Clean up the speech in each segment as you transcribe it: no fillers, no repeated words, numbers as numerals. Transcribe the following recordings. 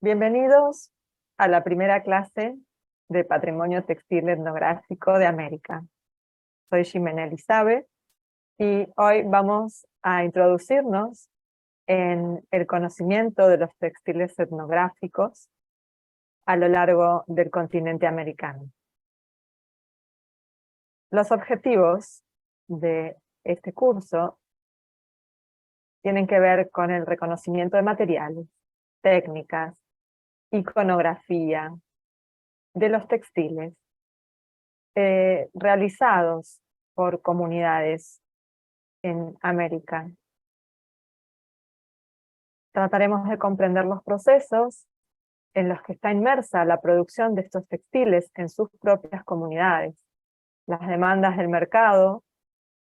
Bienvenidos a la primera clase de Patrimonio Textil Etnográfico de América. Soy Ximena Elizabeth y hoy vamos a introducirnos en el conocimiento de los textiles etnográficos a lo largo del continente americano. Los objetivos de este curso tienen que ver con el reconocimiento de materiales, técnicas, iconografía de los textiles realizados por comunidades en América. Trataremos de comprender los procesos en los que está inmersa la producción de estos textiles en sus propias comunidades, las demandas del mercado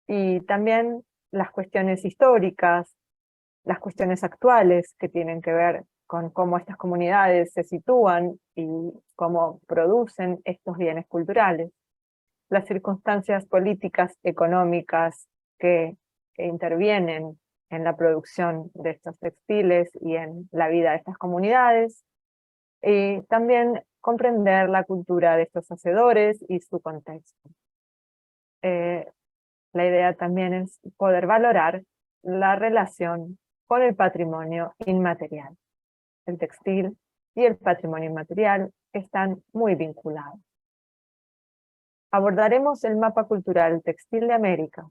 y también las cuestiones históricas, las cuestiones actuales que tienen que ver con cómo estas comunidades se sitúan y cómo producen estos bienes culturales, las circunstancias políticas, económicas que intervienen en la producción de estos textiles y en la vida de estas comunidades, y también comprender la cultura de estos hacedores y su contexto. La idea también es poder valorar la relación con el patrimonio inmaterial. El textil y el patrimonio inmaterial están muy vinculados. Abordaremos el mapa cultural textil de América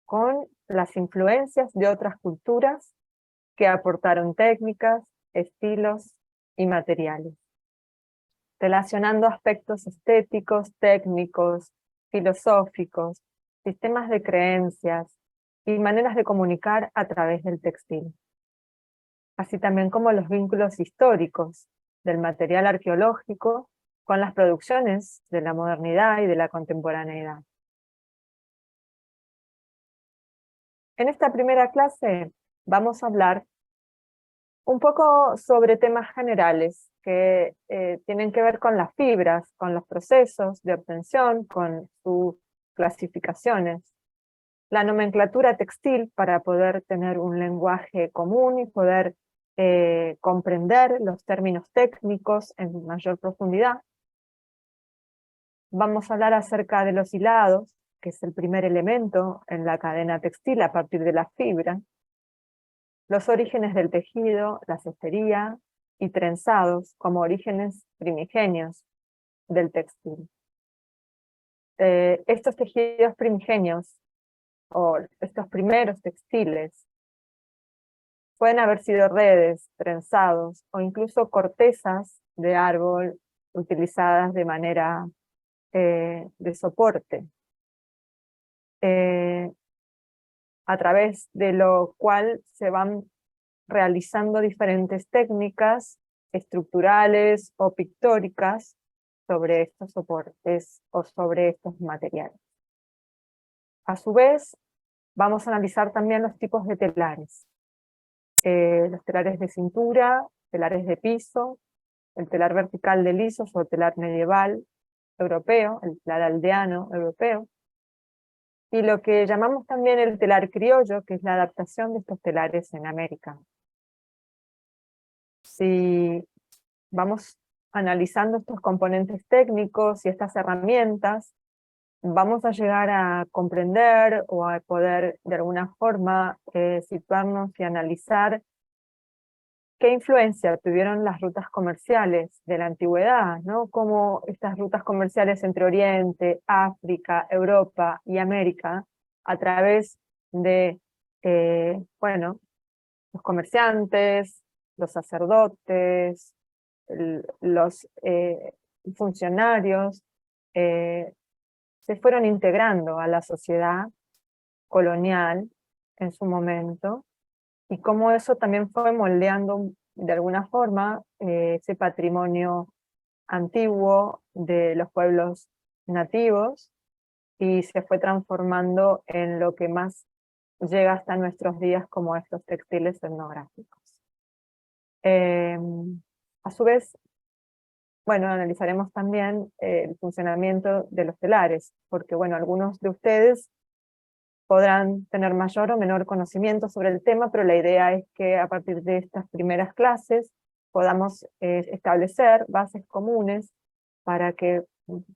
con las influencias de otras culturas que aportaron técnicas, estilos y materiales, relacionando aspectos estéticos, técnicos, filosóficos, sistemas de creencias y maneras de comunicar a través del textil, así también como los vínculos históricos del material arqueológico con las producciones de la modernidad y de la contemporaneidad. En esta primera clase vamos a hablar un poco sobre temas generales que tienen que ver con las fibras, con los procesos de obtención, con sus clasificaciones, la nomenclatura textil para poder tener un lenguaje común y poder comprender los términos técnicos en mayor profundidad. Vamos a hablar acerca de los hilados, que es el primer elemento en la cadena textil a partir de la fibra, los orígenes del tejido, la cestería y trenzados como orígenes primigenios del textil. Estos tejidos primigenios, o estos primeros textiles, pueden haber sido redes, trenzados, o incluso cortezas de árbol utilizadas de manera de soporte, a través de lo cual se van realizando diferentes técnicas estructurales o pictóricas sobre estos soportes o sobre estos materiales. A su vez, vamos a analizar también los tipos de telares. Los telares de cintura, telares de piso, el telar vertical de lisos o telar medieval europeo, el telar aldeano europeo, y lo que llamamos también el telar criollo, que es la adaptación de estos telares en América. Si vamos analizando estos componentes técnicos y estas herramientas, vamos a llegar a comprender o a poder de alguna forma situarnos y analizar qué influencia tuvieron las rutas comerciales de la antigüedad, ¿no? Cómo estas rutas comerciales entre Oriente, África, Europa y América, a través de, bueno, los comerciantes, los sacerdotes, los funcionarios, se fueron integrando a la sociedad colonial en su momento, y cómo eso también fue moldeando de alguna forma ese patrimonio antiguo de los pueblos nativos, y se fue transformando en lo que más llega hasta nuestros días como estos textiles etnográficos. A su vez, bueno, analizaremos también el funcionamiento de los telares, porque bueno, algunos de ustedes podrán tener mayor o menor conocimiento sobre el tema, pero la idea es que a partir de estas primeras clases podamos establecer bases comunes para que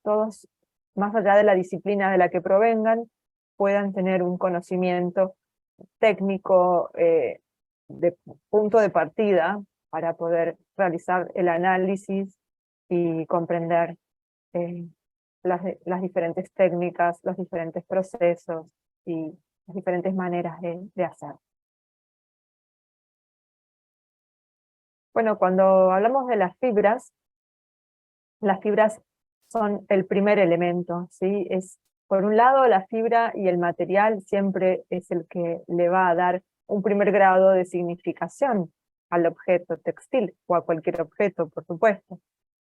todos, más allá de la disciplina de la que provengan, puedan tener un conocimiento técnico de punto de partida para poder realizar el análisis y comprender las diferentes técnicas, los diferentes procesos y las diferentes maneras de hacer. Bueno, cuando hablamos de las fibras son el primer elemento, ¿sí? Por un lado, la fibra y el material siempre es el que le va a dar un primer grado de significación al objeto textil, o a cualquier objeto, por supuesto.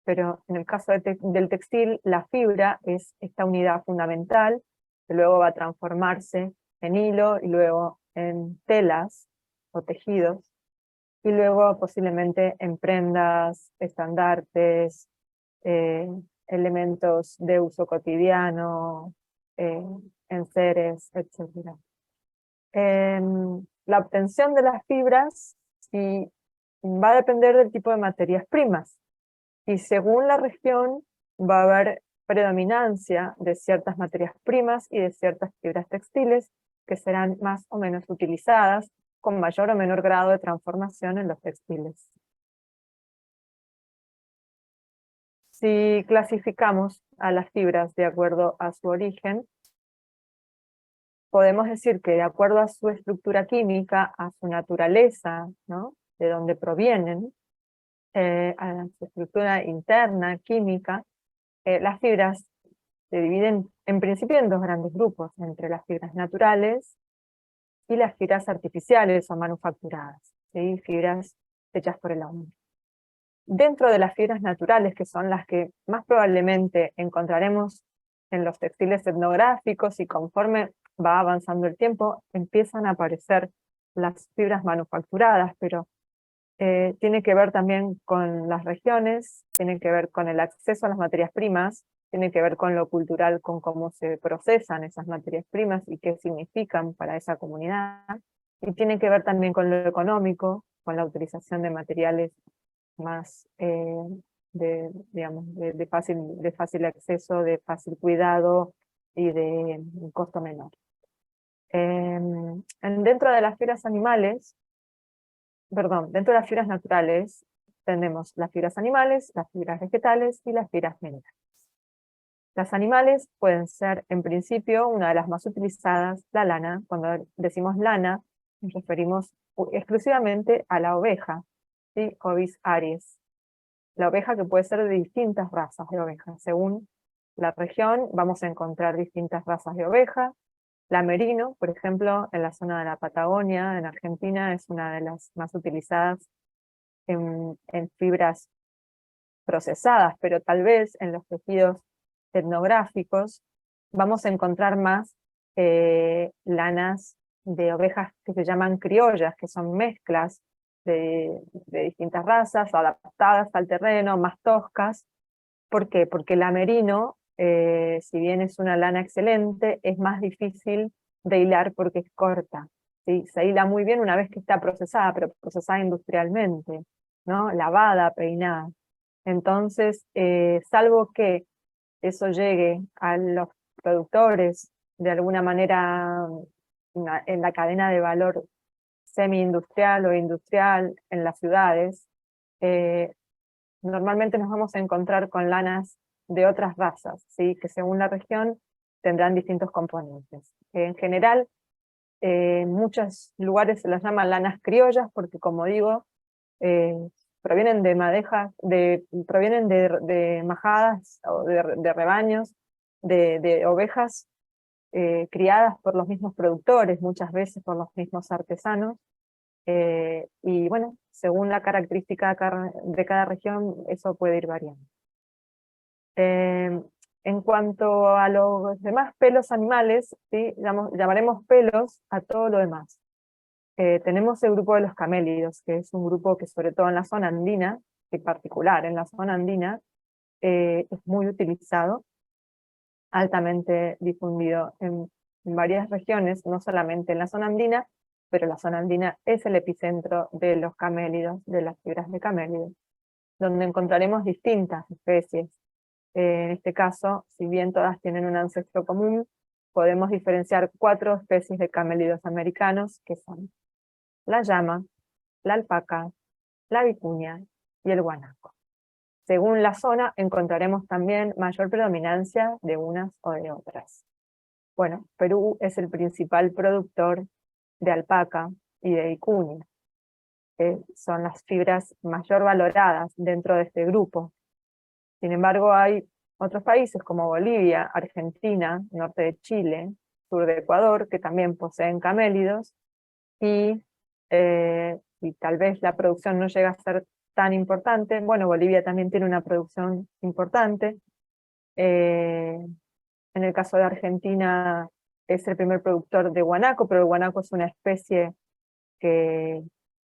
Pero en el caso del textil, la fibra es esta unidad fundamental, que luego va a transformarse en hilo, y luego en telas o tejidos, y luego posiblemente en prendas, estandartes, eh, elementos de uso cotidiano, eh, enseres, etc. La obtención de las fibras va a depender del tipo de materias primas, y según la región va a haber predominancia de ciertas materias primas y de ciertas fibras textiles que serán más o menos utilizadas con mayor o menor grado de transformación en los textiles. Si clasificamos a las fibras de acuerdo a su origen, podemos decir que de acuerdo a su estructura química, a su naturaleza, ¿no?, de dónde provienen, a su estructura interna, química, las fibras se dividen en principio en dos grandes grupos, entre las fibras naturales y las fibras artificiales o manufacturadas, ¿sí?, fibras hechas por el hombre. Dentro de las fibras naturales, que son las que más probablemente encontraremos en los textiles etnográficos, y conforme va avanzando el tiempo, empiezan a aparecer las fibras manufacturadas, pero tiene que ver también con las regiones, tiene que ver con el acceso a las materias primas, tiene que ver con lo cultural, con cómo se procesan esas materias primas y qué significan para esa comunidad, y tiene que ver también con lo económico, con la utilización de materiales más digamos, de fácil acceso, de fácil cuidado y de costo menor. Dentro de las fibras animales, dentro de las fibras naturales tenemos las fibras animales, las fibras vegetales y las fibras minerales. Las animales pueden ser, en principio, una de las más utilizadas, la lana. Cuando decimos lana, nos referimos exclusivamente a la oveja, ¿sí?, Ovis aries. La oveja, que puede ser de distintas razas de ovejas. Según la región vamos a encontrar distintas razas de oveja. La merino, por ejemplo, en la zona de la Patagonia, en Argentina, es una de las más utilizadas en fibras procesadas, pero tal vez en los tejidos etnográficos vamos a encontrar más lanas de ovejas que se llaman criollas, que son mezclas de distintas razas, adaptadas al terreno, más toscas. ¿Por qué? Porque la merino, si bien es una lana excelente, es más difícil de hilar porque es corta, ¿sí? Se hila muy bien una vez que está procesada, pero procesada industrialmente, ¿no?, lavada, peinada. Entonces, salvo que eso llegue a los productores de alguna manera en la cadena de valor semi-industrial o industrial en las ciudades, normalmente nos vamos a encontrar con lanas de otras razas, ¿sí?, que según la región tendrán distintos componentes. En general, en muchos lugares se las llaman lanas criollas porque, como digo, provienen de majadas o de rebaños, de ovejas criadas por los mismos productores, muchas veces por los mismos artesanos, y bueno, según la característica de cada región, eso puede ir variando. En cuanto a los demás pelos animales, ¿sí?, llamaremos pelos a todo lo demás. Tenemos el grupo de los camélidos, que es un grupo que, sobre todo en la zona andina, en particular en la zona andina, es muy utilizado, altamente difundido en varias regiones, no solamente en la zona andina, pero la zona andina es el epicentro de los camélidos, de las fibras de camélidos. donde encontraremos distintas especies. En este caso, si bien todas tienen un ancestro común, podemos diferenciar 4 especies de camélidos americanos, que son la llama, la alpaca, la vicuña y el guanaco. Según la zona, encontraremos también mayor predominancia de unas o de otras. Bueno, Perú es el principal productor de alpaca y de vicuña. Son las fibras mayor valoradas dentro de este grupo. Sin embargo, hay otros países como Bolivia, Argentina, norte de Chile, sur de Ecuador, que también poseen camélidos, y tal vez la producción no llega a ser tan importante. Bueno, Bolivia también tiene una producción importante. En el caso de Argentina es el primer productor de guanaco, pero el guanaco es una especie que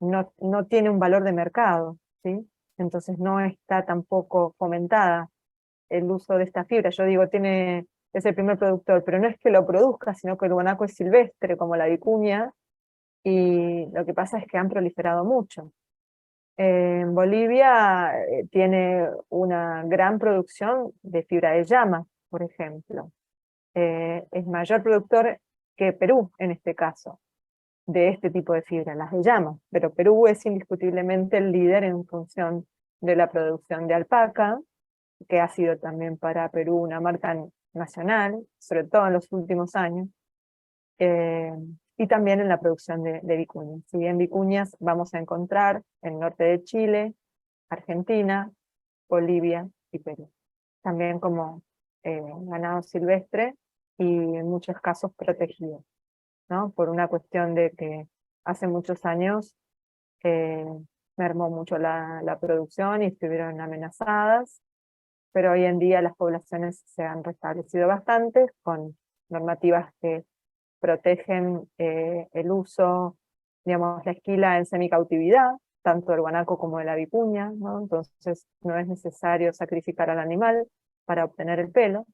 no tiene un valor de mercado, ¿sí? Entonces no está tampoco fomentada el uso de esta fibra. Yo digo, es el primer productor, pero no es que lo produzca, sino que el guanaco es silvestre, como la vicuña, y lo que pasa es que han proliferado mucho. En Bolivia tiene una gran producción de fibra de llama, por ejemplo. Es mayor productor que Perú, en este caso, de este tipo de fibra, las de llama. Pero Perú es indiscutiblemente el líder en función de la producción de alpaca, que ha sido también para Perú una marca nacional, sobre todo en los últimos años, y también en la producción de vicuñas. Si bien vicuñas vamos a encontrar en el norte de Chile, Argentina, Bolivia y Perú. También como ganado silvestre y en muchos casos protegido, ¿no? Por una cuestión de que hace muchos años eh, mermó mucho la producción y estuvieron amenazadas, pero hoy en día las poblaciones se han restablecido bastante con normativas que protegen el uso, digamos, la esquila en semicautividad, tanto del guanaco como de la vicuña, ¿no? Entonces no es necesario sacrificar al animal para obtener el pelo,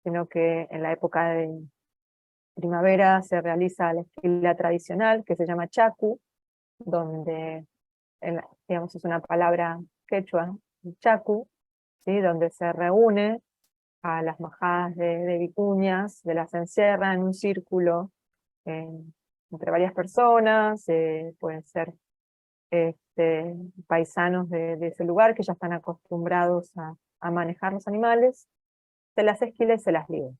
sino que en la época de primavera se realiza la esquila tradicional que se llama chacu, donde, digamos, es una palabra quechua, chacu, ¿sí? Donde se reúne a las majadas de vicuñas, se las encierra en un círculo eh, entre varias personas, pueden ser paisanos de ese lugar que ya están acostumbrados a manejar los animales, se las esquila y se las liga.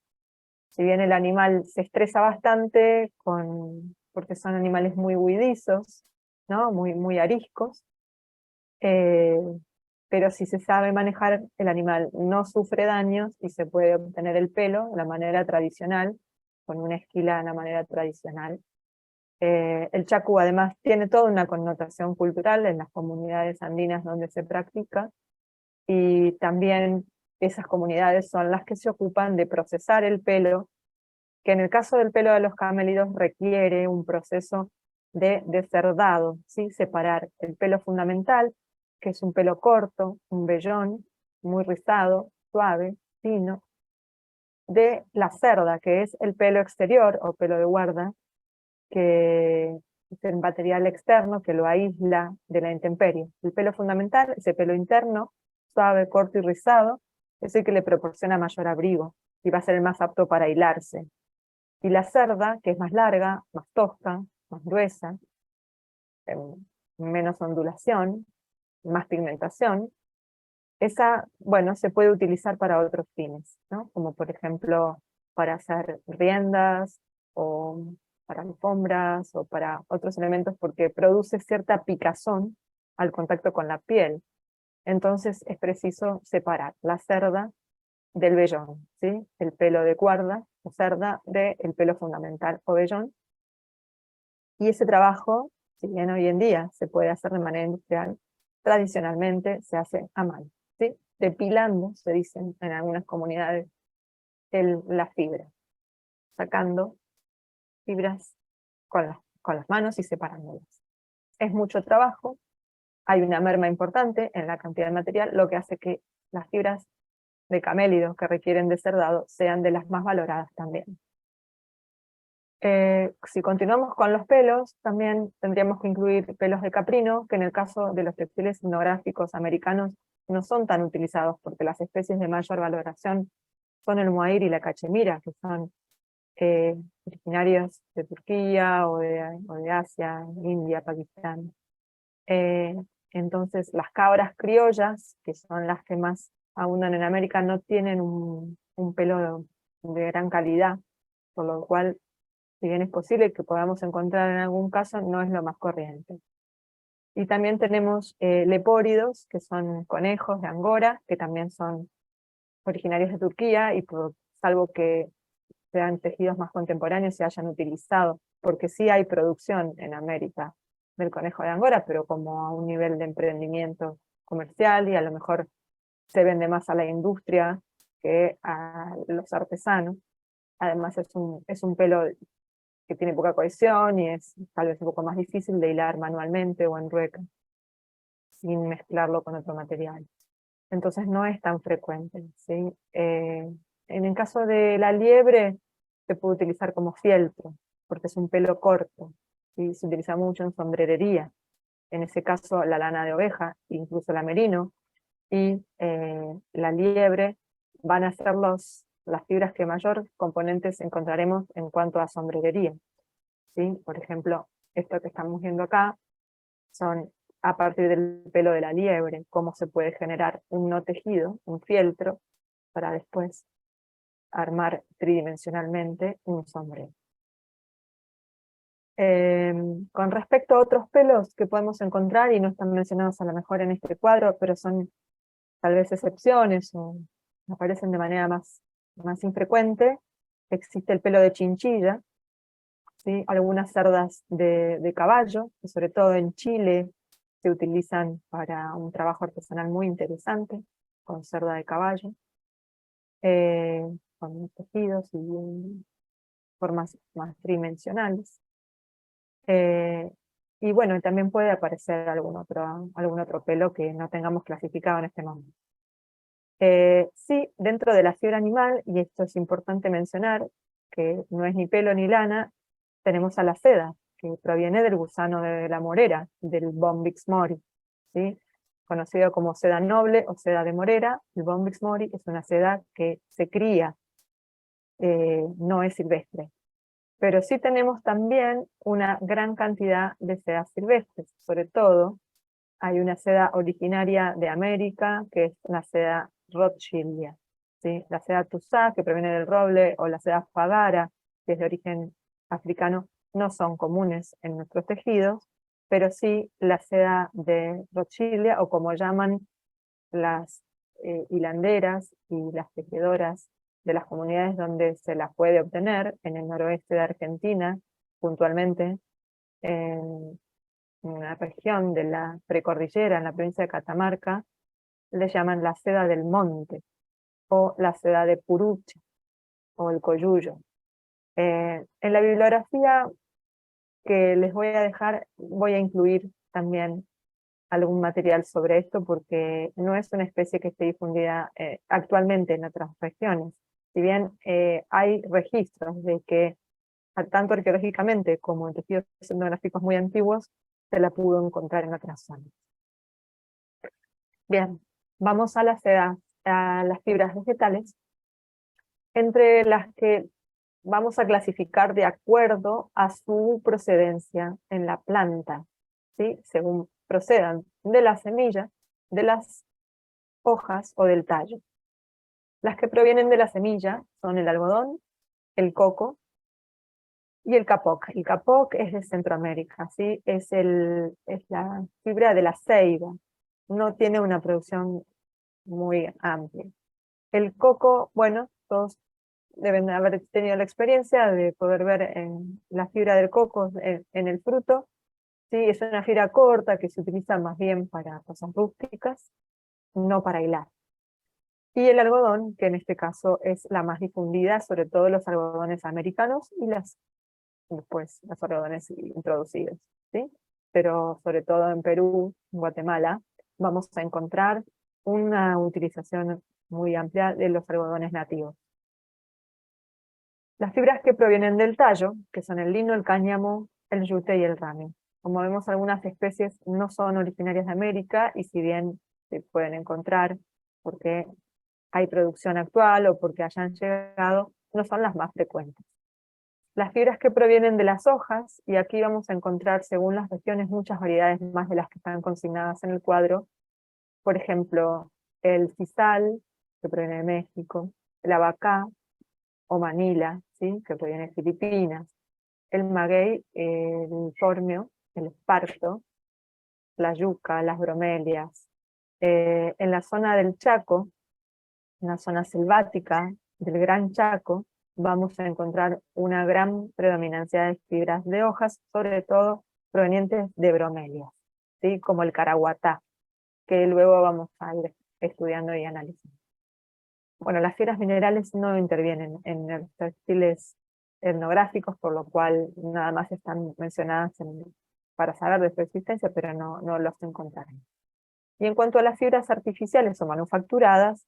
Si bien el animal se estresa bastante porque son animales muy huidizos, ¿no? Muy ariscos, eh, pero si se sabe manejar, el animal no sufre daños y se puede obtener el pelo de la manera tradicional, con una esquila de la manera tradicional. El chacu además tiene toda una connotación cultural en las comunidades andinas donde se practica, y también esas comunidades son las que se ocupan de procesar el pelo, que en el caso del pelo de los camélidos requiere un proceso de descerdado, ¿sí? Separar el pelo fundamental, que es un pelo corto, un vellón, muy rizado, suave, fino, de la cerda, que es el pelo exterior o pelo de guarda, que es el material externo que lo aísla de la intemperie. El pelo fundamental, ese pelo interno, suave, corto y rizado, es el que le proporciona mayor abrigo y va a ser el más apto para hilarse. Y la cerda, que es más larga, más tosca, más gruesa, menos ondulación, más pigmentación, esa, bueno, se puede utilizar para otros fines, ¿no? Como por ejemplo para hacer riendas o para alfombras o para otros elementos, porque produce cierta picazón al contacto con la piel. Entonces es preciso separar la cerda del vellón, ¿sí? El pelo de cuerda o cerda del pelo fundamental o vellón. Y ese trabajo, si bien hoy en día se puede hacer de manera industrial, tradicionalmente se hace a mano, ¿sí? Depilando, se dicen en algunas comunidades, la fibra, sacando fibras con las manos y separándolas. Es mucho trabajo, hay una merma importante en la cantidad de material, lo que hace que las fibras de camélido que requieren de cerdado sean de las más valoradas también. Si continuamos con los pelos, también tendríamos que incluir pelos de caprino, que en el caso de los textiles etnográficos americanos no son tan utilizados, porque las especies de mayor valoración son el mohair y la cachemira, que son originarios de Turquía o de Asia, India, Pakistán. Eh, entonces las cabras criollas, que son las que más abundan en América, no tienen un pelo de gran calidad, por lo cual, si bien es posible que podamos encontrar en algún caso, no es lo más corriente. Y también tenemos lepóridos, que son conejos de Angora, que también son originarios de Turquía, y salvo que sean tejidos más contemporáneos se hayan utilizado, porque sí hay producción en América del conejo de Angora, pero como a un nivel de emprendimiento comercial, y a lo mejor se vende más a la industria que a los artesanos. Además es un pelo que tiene poca cohesión y es tal vez un poco más difícil de hilar manualmente o en rueca, sin mezclarlo con otro material. Entonces no es tan frecuente, ¿sí? En el caso de la liebre, se puede utilizar como fieltro, porque es un pelo corto, y se utiliza mucho en sombrerería. En ese caso, la lana de oveja, incluso la merino, y la liebre van a ser las fibras que mayor componentes encontraremos en cuanto a sombrerería, ¿sí? Por ejemplo, esto que estamos viendo acá son a partir del pelo de la liebre, cómo se puede generar un no tejido, un fieltro, para después armar tridimensionalmente un sombrero. Con respecto a otros pelos que podemos encontrar, y no están mencionados a lo mejor en este cuadro, pero son tal vez excepciones o aparecen de manera más infrecuente, existe el pelo de chinchilla, ¿sí? Algunas cerdas de caballo, que sobre todo en Chile se utilizan para un trabajo artesanal muy interesante, con cerda de caballo, con tejidos y formas más tridimensionales. Y bueno, también puede aparecer algún otro pelo que no tengamos clasificado en este momento. Sí, dentro de la fibra animal, y esto es importante mencionar, que no es ni pelo ni lana, tenemos a la seda, que proviene del gusano de la morera, del Bombyx mori, ¿sí? Conocido como seda noble o seda de morera. El Bombyx mori es una seda que se cría, no es silvestre. Pero sí tenemos también una gran cantidad de sedas silvestres, sobre todo hay una seda originaria de América, que es la seda Rothschildia, ¿sí? La seda Tusá, que proviene del roble, o la seda Fagara, que es de origen africano, no son comunes en nuestros tejidos, pero sí la seda de Rothschildia, o como llaman las hilanderas y las tejedoras de las comunidades donde se la puede obtener, en el noroeste de Argentina, puntualmente, en una región de la precordillera, en la provincia de Catamarca, le llaman la seda del monte, o la seda de Puruche, o el coyuyo. En la bibliografía que les voy a dejar, voy a incluir también algún material sobre esto, porque no es una especie que esté difundida actualmente en otras regiones. Si bien hay registros de que, tanto arqueológicamente como en tejidos etnográficos muy antiguos, se la pudo encontrar en otras zonas. Bien, vamos a a las fibras vegetales, entre las que vamos a clasificar de acuerdo a su procedencia en la planta, ¿sí? Según procedan de la semilla, de las hojas o del tallo. Las que provienen de la semilla son el algodón, el coco y el capoc. El capoc es de Centroamérica, ¿sí? Es la fibra de la ceiba, no tiene una producción muy amplia. El coco, bueno, todos deben haber tenido la experiencia de poder ver en la fibra del coco en el fruto. Sí, es una fibra corta que se utiliza más bien para cosas rústicas, no para hilar. Y el algodón, que en este caso es la más difundida, sobre todo los algodones americanos y después los algodones introducidos, ¿sí? Pero sobre todo en Perú, en Guatemala, vamos a encontrar una utilización muy amplia de los algodones nativos. Las fibras que provienen del tallo, que son el lino, el cáñamo, el yute y el rami. Como vemos, algunas especies no son originarias de América, y si bien se pueden encontrar porque hay producción actual o porque hayan llegado, no son las más frecuentes. Las fibras que provienen de las hojas, y aquí vamos a encontrar según las regiones muchas variedades más de las que están consignadas en el cuadro. Por ejemplo, el sisal, que proviene de México, el abacá o manila, ¿sí?, que proviene de Filipinas, el maguey, el formio, el esparto, la yuca, las bromelias. En la zona del Chaco, en la zona selvática del Gran Chaco, vamos a encontrar una gran predominancia de fibras de hojas, sobre todo provenientes de bromelias, ¿sí?, como el caraguatá, que luego vamos a ir estudiando y analizando. Bueno, las fibras minerales no intervienen en los textiles etnográficos, por lo cual nada más están mencionadas para saber de su existencia, pero no los encontraremos. Y en cuanto a las fibras artificiales o manufacturadas,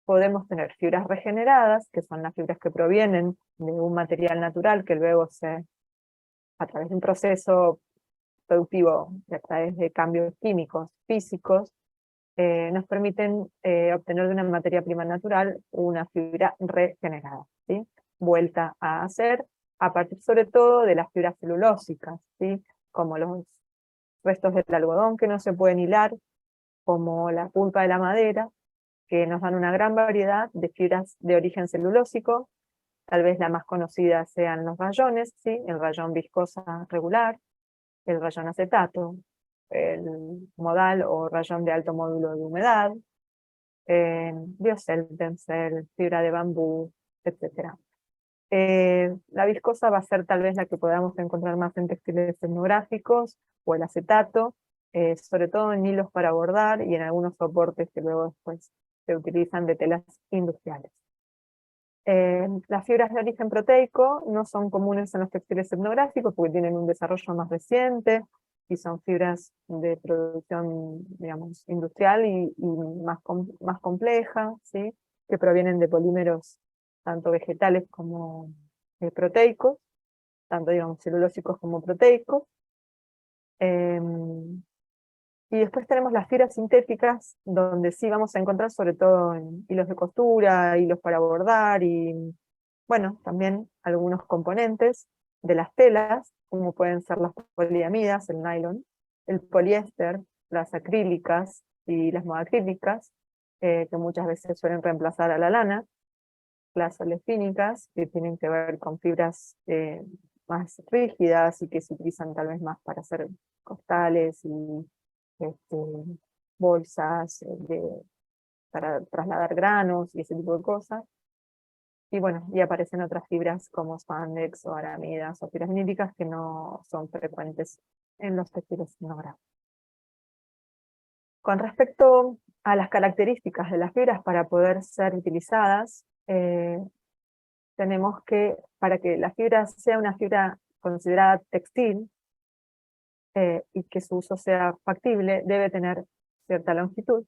podemos tener fibras regeneradas, que son las fibras que provienen de un material natural que luego a través de un proceso productivo, a través de cambios químicos, físicos, nos permiten obtener de una materia prima natural una fibra regenerada, ¿sí?, vuelta a hacer, a partir sobre todo de las fibras celulósicas, ¿sí?, como los restos del algodón que no se pueden hilar, como la pulpa de la madera, que nos dan una gran variedad de fibras de origen celulósico. Tal vez la más conocida sean los rayones, ¿sí?, el rayón viscosa regular, el rayón acetato, el modal o rayón de alto módulo de humedad, biocel, tencel, fibra de bambú, etc. La viscosa va a ser tal vez la que podamos encontrar más en textiles etnográficos, o el acetato, sobre todo en hilos para bordar y en algunos soportes que luego después se utilizan de telas industriales. Las fibras de origen proteico no son comunes en los textiles etnográficos porque tienen un desarrollo más reciente y son fibras de producción, digamos, industrial y más compleja, ¿sí?, que provienen de polímeros tanto vegetales como proteicos, tanto, digamos, celulósicos como proteicos. Y después tenemos las fibras sintéticas, donde sí vamos a encontrar sobre todo en hilos de costura, hilos para bordar y, bueno, también algunos componentes de las telas, como pueden ser las poliamidas, el nylon, el poliéster, las acrílicas y las monoacrílicas, que muchas veces suelen reemplazar a la lana, las olefínicas, que tienen que ver con fibras más rígidas y que se utilizan tal vez más para hacer costales y bolsas para trasladar granos y ese tipo de cosas. Y bueno, y aparecen otras fibras como spandex o aramidas o fibras vinílicas que no son frecuentes en los textiles etnográficos. Con respecto a las características de las fibras para poder ser utilizadas, tenemos que, para que la fibra sea una fibra considerada textil, y que su uso sea factible, debe tener cierta longitud,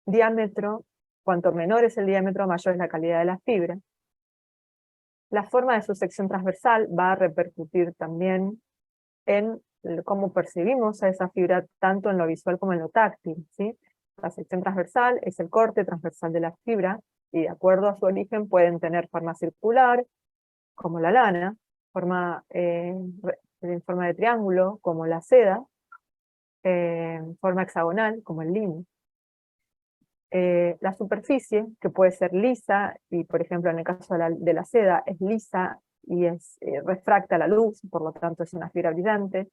diámetro. Cuanto menor es el diámetro, mayor es la calidad de la fibra. La forma de su sección transversal va a repercutir también en cómo percibimos a esa fibra, tanto en lo visual como en lo táctil, ¿sí? La sección transversal es el corte transversal de la fibra, y de acuerdo a su origen pueden tener forma circular, como la lana, en forma de triángulo, como la seda, forma hexagonal, como el lino. La superficie, que puede ser lisa, y por ejemplo en el caso de la seda, es lisa y refracta la luz, por lo tanto es una fibra brillante,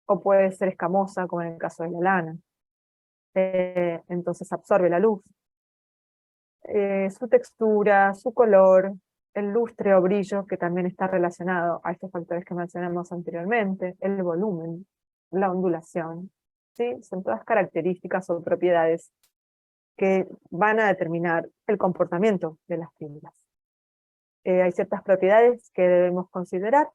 o puede ser escamosa, como en el caso de la lana. Entonces absorbe la luz. Su textura, su color, el lustre o brillo, que también está relacionado a estos factores que mencionamos anteriormente, el volumen, la ondulación, ¿sí? Son todas características o propiedades que van a determinar el comportamiento de las fibras. Hay ciertas propiedades que debemos considerar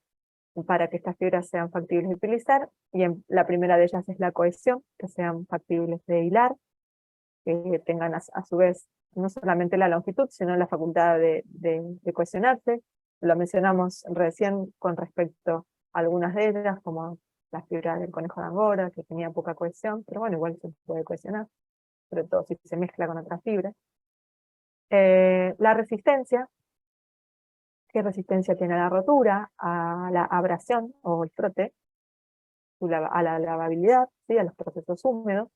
para que estas fibras sean factibles de utilizar, y la primera de ellas es la cohesión, que sean factibles de hilar, que tengan a su vez no solamente la longitud, sino la facultad de cohesionarse. Lo mencionamos recién con respecto a algunas de ellas, como la fibra del conejo de Angora, que tenía poca cohesión, pero bueno, igual se puede cohesionar. sobre todo si se mezcla con otras fibras. La resistencia, ¿qué resistencia tiene a la rotura, a la abrasión o el frote, a la lavabilidad, ¿sí? A los procesos húmedos,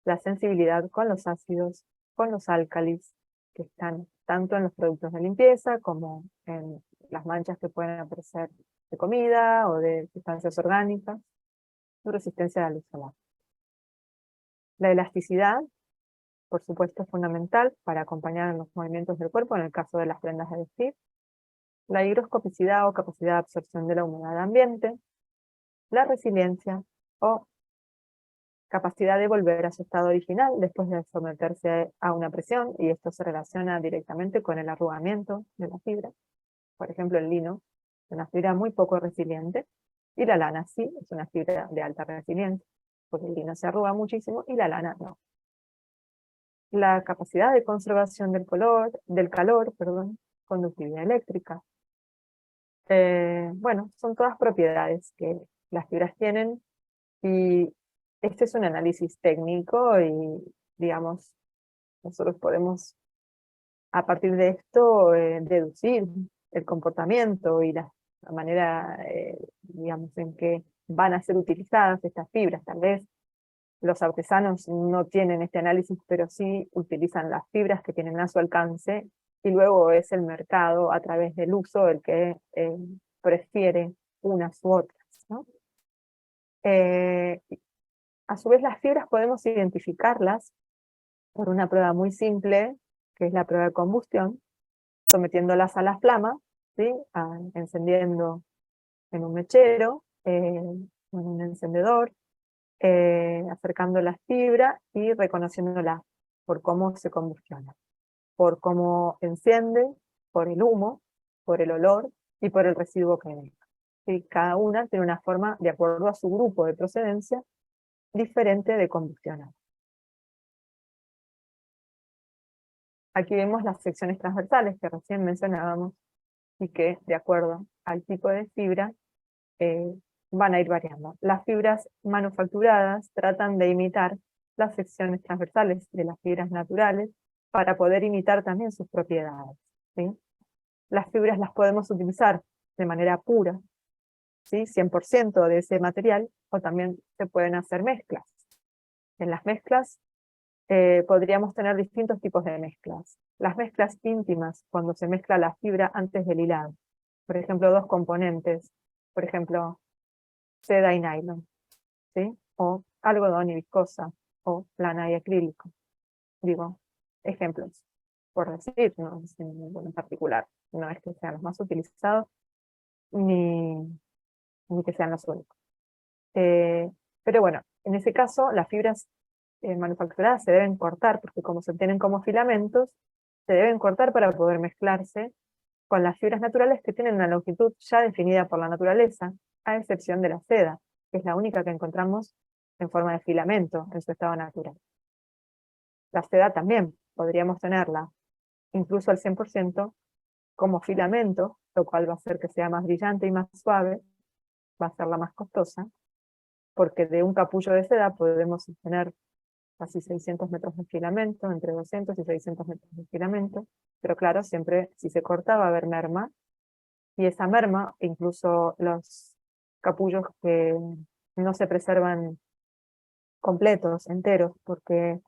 la sensibilidad con los ácidos, con los álcalis, que están tanto en los productos de limpieza como en las manchas que pueden aparecer de comida o de sustancias orgánicas, su resistencia a la luz solar. La elasticidad, por supuesto, es fundamental para acompañar en los movimientos del cuerpo en el caso de las prendas de vestir. La higroscopicidad o capacidad de absorción de la humedad ambiente. La resiliencia o capacidad de volver a su estado original después de someterse a una presión, y esto se relaciona directamente con el arrugamiento de la fibra. Por ejemplo, el lino es una fibra muy poco resiliente, y la lana sí, es una fibra de alta resiliencia, porque el lino se arruga muchísimo y la lana no. La capacidad de conservación del calor, conductividad eléctrica. Bueno, son todas propiedades que las fibras tienen, y este es un análisis técnico y, digamos, nosotros podemos a partir de esto deducir el comportamiento y la manera, digamos, en que van a ser utilizadas estas fibras. Tal vez los artesanos no tienen este análisis, pero sí utilizan las fibras que tienen a su alcance, y luego es el mercado a través del uso el que prefiere unas u otras, ¿no? A su vez, las fibras podemos identificarlas por una prueba muy simple, que es la prueba de combustión, sometiéndolas a la flama, ¿sí? Encendiendo en un mechero, en un encendedor, acercando la fibra y reconociéndola por cómo se combustiona, por cómo enciende, por el humo, por el olor y por el residuo que deja. ¿Sí? Cada una tiene una forma, de acuerdo a su grupo de procedencia, diferente de combustionar. Aquí vemos las secciones transversales que recién mencionábamos, y que, de acuerdo al tipo de fibra, van a ir variando. Las fibras manufacturadas tratan de imitar las secciones transversales de las fibras naturales para poder imitar también sus propiedades, ¿sí? Las fibras las podemos utilizar de manera pura, ¿sí? 100% de ese material, o también se pueden hacer mezclas. En las mezclas podríamos tener distintos tipos de mezclas. Las mezclas íntimas, cuando se mezcla la fibra antes del hilado. Por ejemplo, dos componentes, por ejemplo, seda y nylon, ¿sí? O algodón y viscosa, o lana y acrílico. Digo, ejemplos, por decir, no es ninguno en particular. No es que sean los más utilizados, ni que sean los únicos. Pero bueno, en ese caso, las fibras manufacturadas se deben cortar, porque como se obtienen como filamentos, se deben cortar para poder mezclarse con las fibras naturales, que tienen una longitud ya definida por la naturaleza, a excepción de la seda, que es la única que encontramos en forma de filamento en su estado natural. La seda también podríamos tenerla incluso al 100% como filamento, lo cual va a hacer que sea más brillante y más suave, va a ser la más costosa, porque de un capullo de seda podemos obtener casi 600 metros de filamento, entre 200 y 600 metros de filamento, pero claro, siempre si se corta va a haber merma, y esa merma, incluso los capullos que no se preservan completos, enteros, porque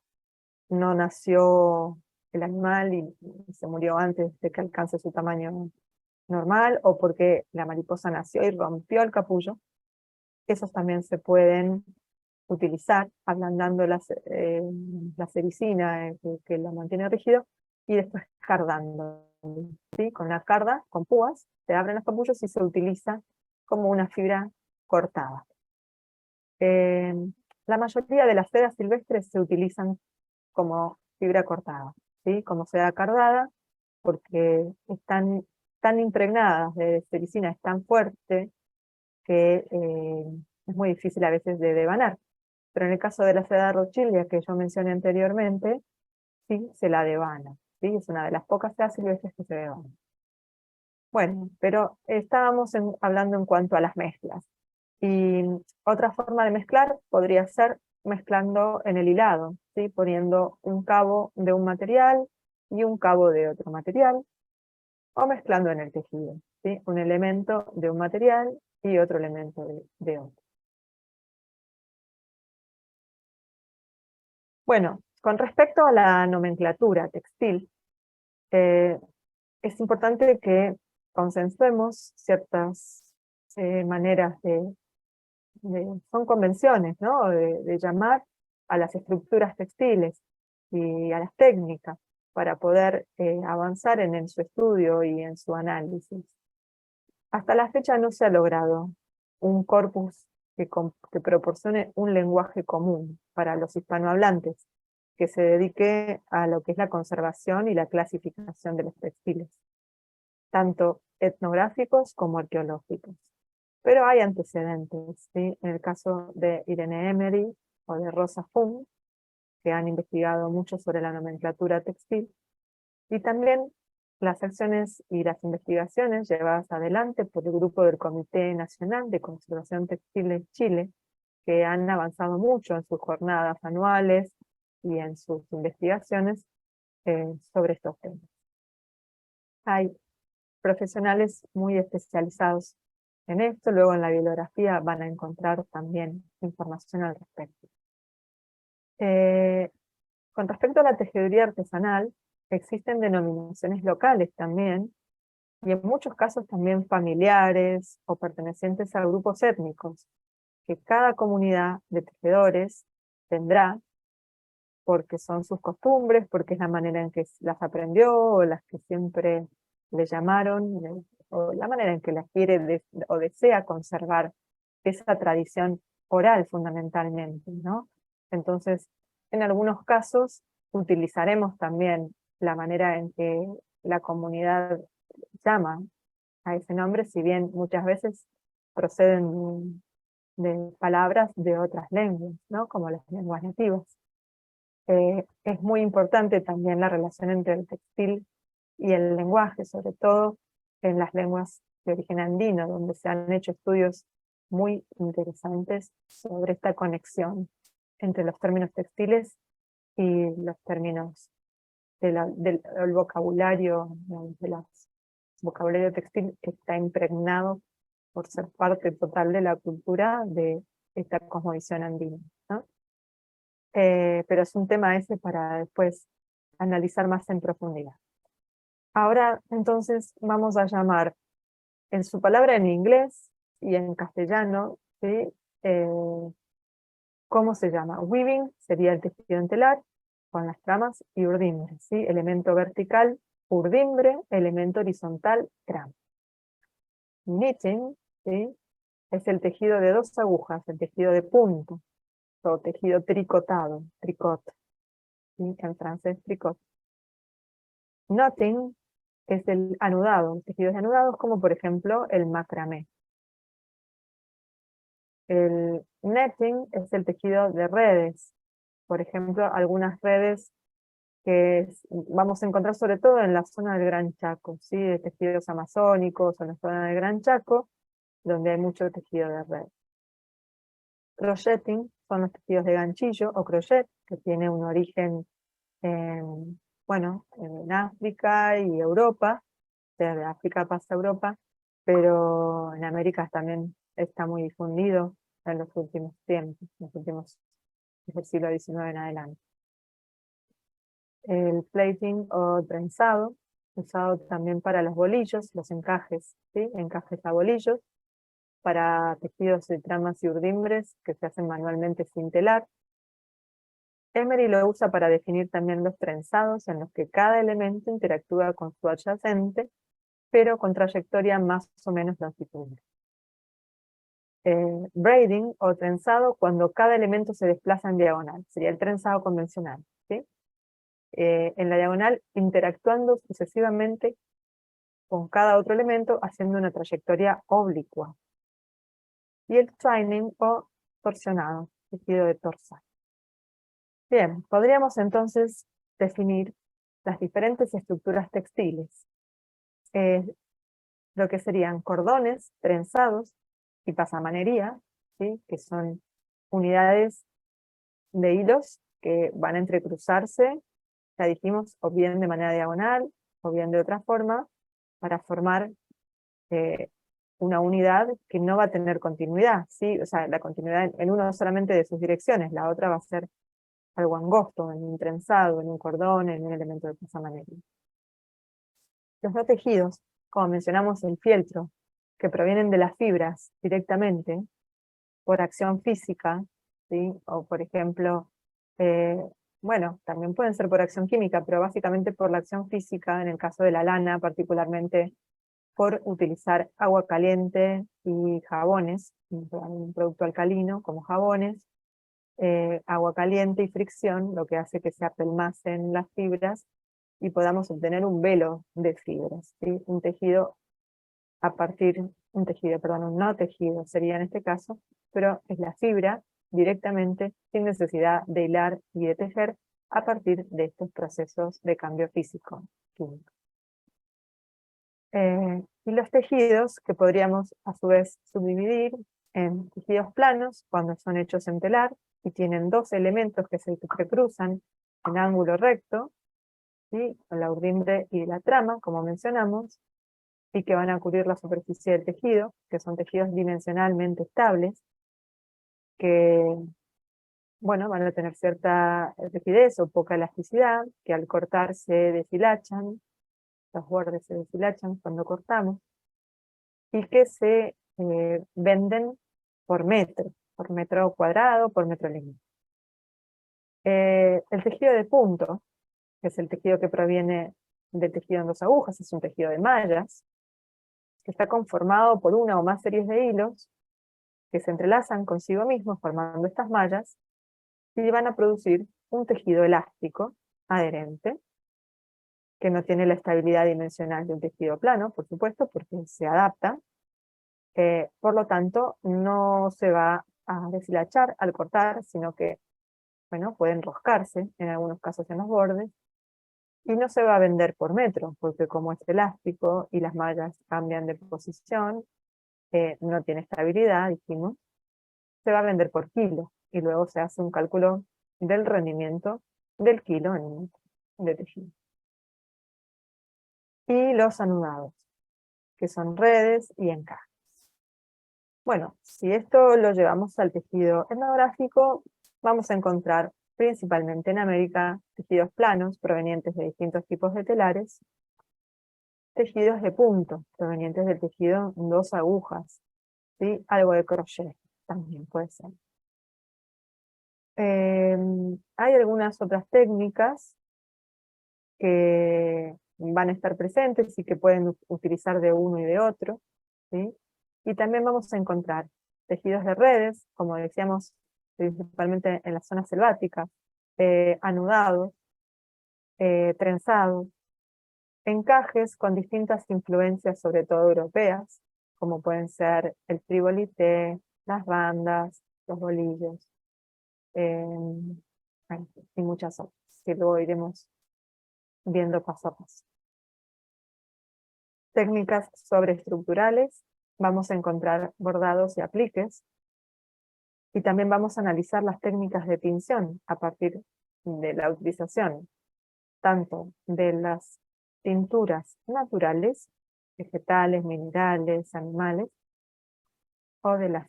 no nació el animal y se murió antes de que alcance su tamaño normal, o porque la mariposa nació y rompió el capullo, esos también se pueden utilizar, ablandando la sericina que la mantiene rígido, y después cardando, ¿sí? Con la carda, con púas, se abren los capullos y se utiliza como una fibra cortada. La mayoría de las sedas silvestres se utilizan como fibra cortada, ¿sí? Como seda cardada, porque están tan impregnadas de sericina, es tan fuerte que es muy difícil a veces de devanar. Pero en el caso de la seda rothschildia que yo mencioné anteriormente, sí se la devana, ¿sí? Es una de las pocas sedas silvestres que se devana. Bueno, pero estábamos hablando en cuanto a las mezclas. Y otra forma de mezclar podría ser mezclando en el hilado, ¿sí? Poniendo un cabo de un material y un cabo de otro material, o mezclando en el tejido, ¿sí? Un elemento de un material y otro elemento de otro. Bueno, con respecto a la nomenclatura textil, es importante que consensuemos ciertas maneras son convenciones, ¿no? De llamar a las estructuras textiles y a las técnicas para poder avanzar en su estudio y en su análisis. Hasta la fecha no se ha logrado un corpus que proporcione un lenguaje común para los hispanohablantes, que se dedique a lo que es la conservación y la clasificación de los textiles, tanto etnográficos como arqueológicos. Pero hay antecedentes, ¿sí? En el caso de Irene Emery o de Rosa Fung, que han investigado mucho sobre la nomenclatura textil, y también las acciones y las investigaciones llevadas adelante por el grupo del Comité Nacional de Conservación Textil de Chile, que han avanzado mucho en sus jornadas anuales y en sus investigaciones sobre estos temas. Hay profesionales muy especializados en esto, luego en la bibliografía van a encontrar también información al respecto. Con respecto a la tejeduría artesanal, existen denominaciones locales también, y en muchos casos también familiares o pertenecientes a grupos étnicos, que cada comunidad de tejedores tendrá, porque son sus costumbres, porque es la manera en que las aprendió, o las que siempre le llamaron, o la manera en que las quiere o desea conservar esa tradición oral fundamentalmente, ¿no? Entonces, en algunos casos utilizaremos también la manera en que la comunidad llama a ese nombre, si bien muchas veces proceden de palabras de otras lenguas, ¿no? Como las lenguas nativas. Es muy importante también la relación entre el textil y el lenguaje, sobre todo en las lenguas de origen andino, donde se han hecho estudios muy interesantes sobre esta conexión entre los términos textiles y los términos del vocabulario, vocabulario textil que está impregnado por ser parte total de la cultura de esta cosmovisión andina, ¿no? Pero es un tema ese para después analizar más en profundidad. Ahora entonces vamos a llamar en su palabra en inglés y en castellano, ¿sí? ¿Cómo se llama? Weaving sería el tejido en telar con las tramas y urdimbre, ¿sí? Elemento vertical, urdimbre, elemento horizontal, trama. Knitting, ¿sí? Es el tejido de dos agujas, el tejido de punto, o tejido tricotado, tricot, ¿sí? En francés tricot. Knotting es el anudado, tejidos anudados como por ejemplo el macramé. El netting es el tejido de redes, por ejemplo algunas redes que vamos a encontrar sobre todo en la zona del Gran Chaco, ¿sí? De tejidos amazónicos o en la zona del Gran Chaco, donde hay mucho tejido de red. Crocheting son los tejidos de ganchillo o crochet, que tiene un origen en África y Europa, de África pasa a Europa, pero en América también está muy difundido en los últimos tiempos, en los últimos desde el siglo XIX en adelante. El plating o trenzado, usado también para los bolillos, los encajes, ¿sí? Encajes a bolillos, para tejidos de tramas y urdimbres que se hacen manualmente sin telar. Emery lo usa para definir también los trenzados en los que cada elemento interactúa con su adyacente, pero con trayectoria más o menos longitudinal. Braiding o trenzado cuando cada elemento se desplaza en diagonal, sería el trenzado convencional, ¿sí? En la diagonal interactuando sucesivamente con cada otro elemento haciendo una trayectoria oblicua. Y el twining o torsionado, tejido de torsal. Bien, podríamos entonces definir las diferentes estructuras textiles, lo que serían cordones, trenzados y pasamanería, ¿sí? Que son unidades de hilos que van a entrecruzarse, ya dijimos, o bien de manera diagonal, o bien de otra forma, para formar una unidad que no va a tener continuidad, ¿sí? O sea, la continuidad en una solamente de sus direcciones, la otra va a ser algo angosto, en un trenzado, en un cordón, en un elemento de pasamanería. Los no tejidos, como mencionamos el fieltro, que provienen de las fibras directamente, por acción física, ¿sí? O por ejemplo, bueno, también pueden ser por acción química, pero básicamente por la acción física, en el caso de la lana, particularmente por utilizar agua caliente y jabones, un producto alcalino como jabones, agua caliente y fricción, lo que hace que se apelmacen las fibras y podamos obtener un velo de fibras, ¿sí? Un tejido a partir, un tejido, perdón, un no tejido sería en este caso, pero es la fibra directamente, sin necesidad de hilar y de tejer, a partir de estos procesos de cambio físico químico. Y los tejidos, que podríamos a su vez subdividir en tejidos planos, cuando son hechos en telar, y tienen dos elementos que se cruzan en ángulo recto, ¿sí? Con la urdimbre y la trama, como mencionamos, y que van a cubrir la superficie del tejido, que son tejidos dimensionalmente estables, que bueno, van a tener cierta rigidez o poca elasticidad, que al cortar se deshilachan, los bordes se deshilachan cuando cortamos, y que se venden por metro cuadrado, por metro lineal. El tejido de punto, que es el tejido que proviene del tejido en dos agujas, es un tejido de mallas, que está conformado por una o más series de hilos que se entrelazan consigo mismos formando estas mallas y van a producir un tejido elástico adherente, que no tiene la estabilidad dimensional de un tejido plano, por supuesto, porque se adapta. Por lo tanto, no se va a deshilachar al cortar, sino que, bueno, puede enroscarse en algunos casos en los bordes, y no se va a vender por metro, porque como es elástico y las mallas cambian de posición, no tiene estabilidad, dijimos, se va a vender por kilo, y luego se hace un cálculo del rendimiento del kilo en un metro de tejido. Y los anudados, que son redes y encajes. Bueno, si esto lo llevamos al tejido etnográfico, vamos a encontrar principalmente en América tejidos planos provenientes de distintos tipos de telares, tejidos de punto provenientes del tejido en dos agujas, ¿sí? Algo de crochet también puede ser. Hay algunas otras técnicas que van a estar presentes y que pueden utilizar de uno y de otro, ¿sí? Y también vamos a encontrar tejidos de redes, como decíamos, principalmente en las zonas selváticas, anudados, trenzados, encajes con distintas influencias, sobre todo europeas, como pueden ser el frivolité, las bandas, los bolillos, bueno, y muchas otras, que luego iremos viendo paso a paso. Técnicas sobreestructurales, vamos a encontrar bordados y apliques, y también vamos a analizar las técnicas de tinción a partir de la utilización tanto de las tinturas naturales, vegetales, minerales, animales, o de las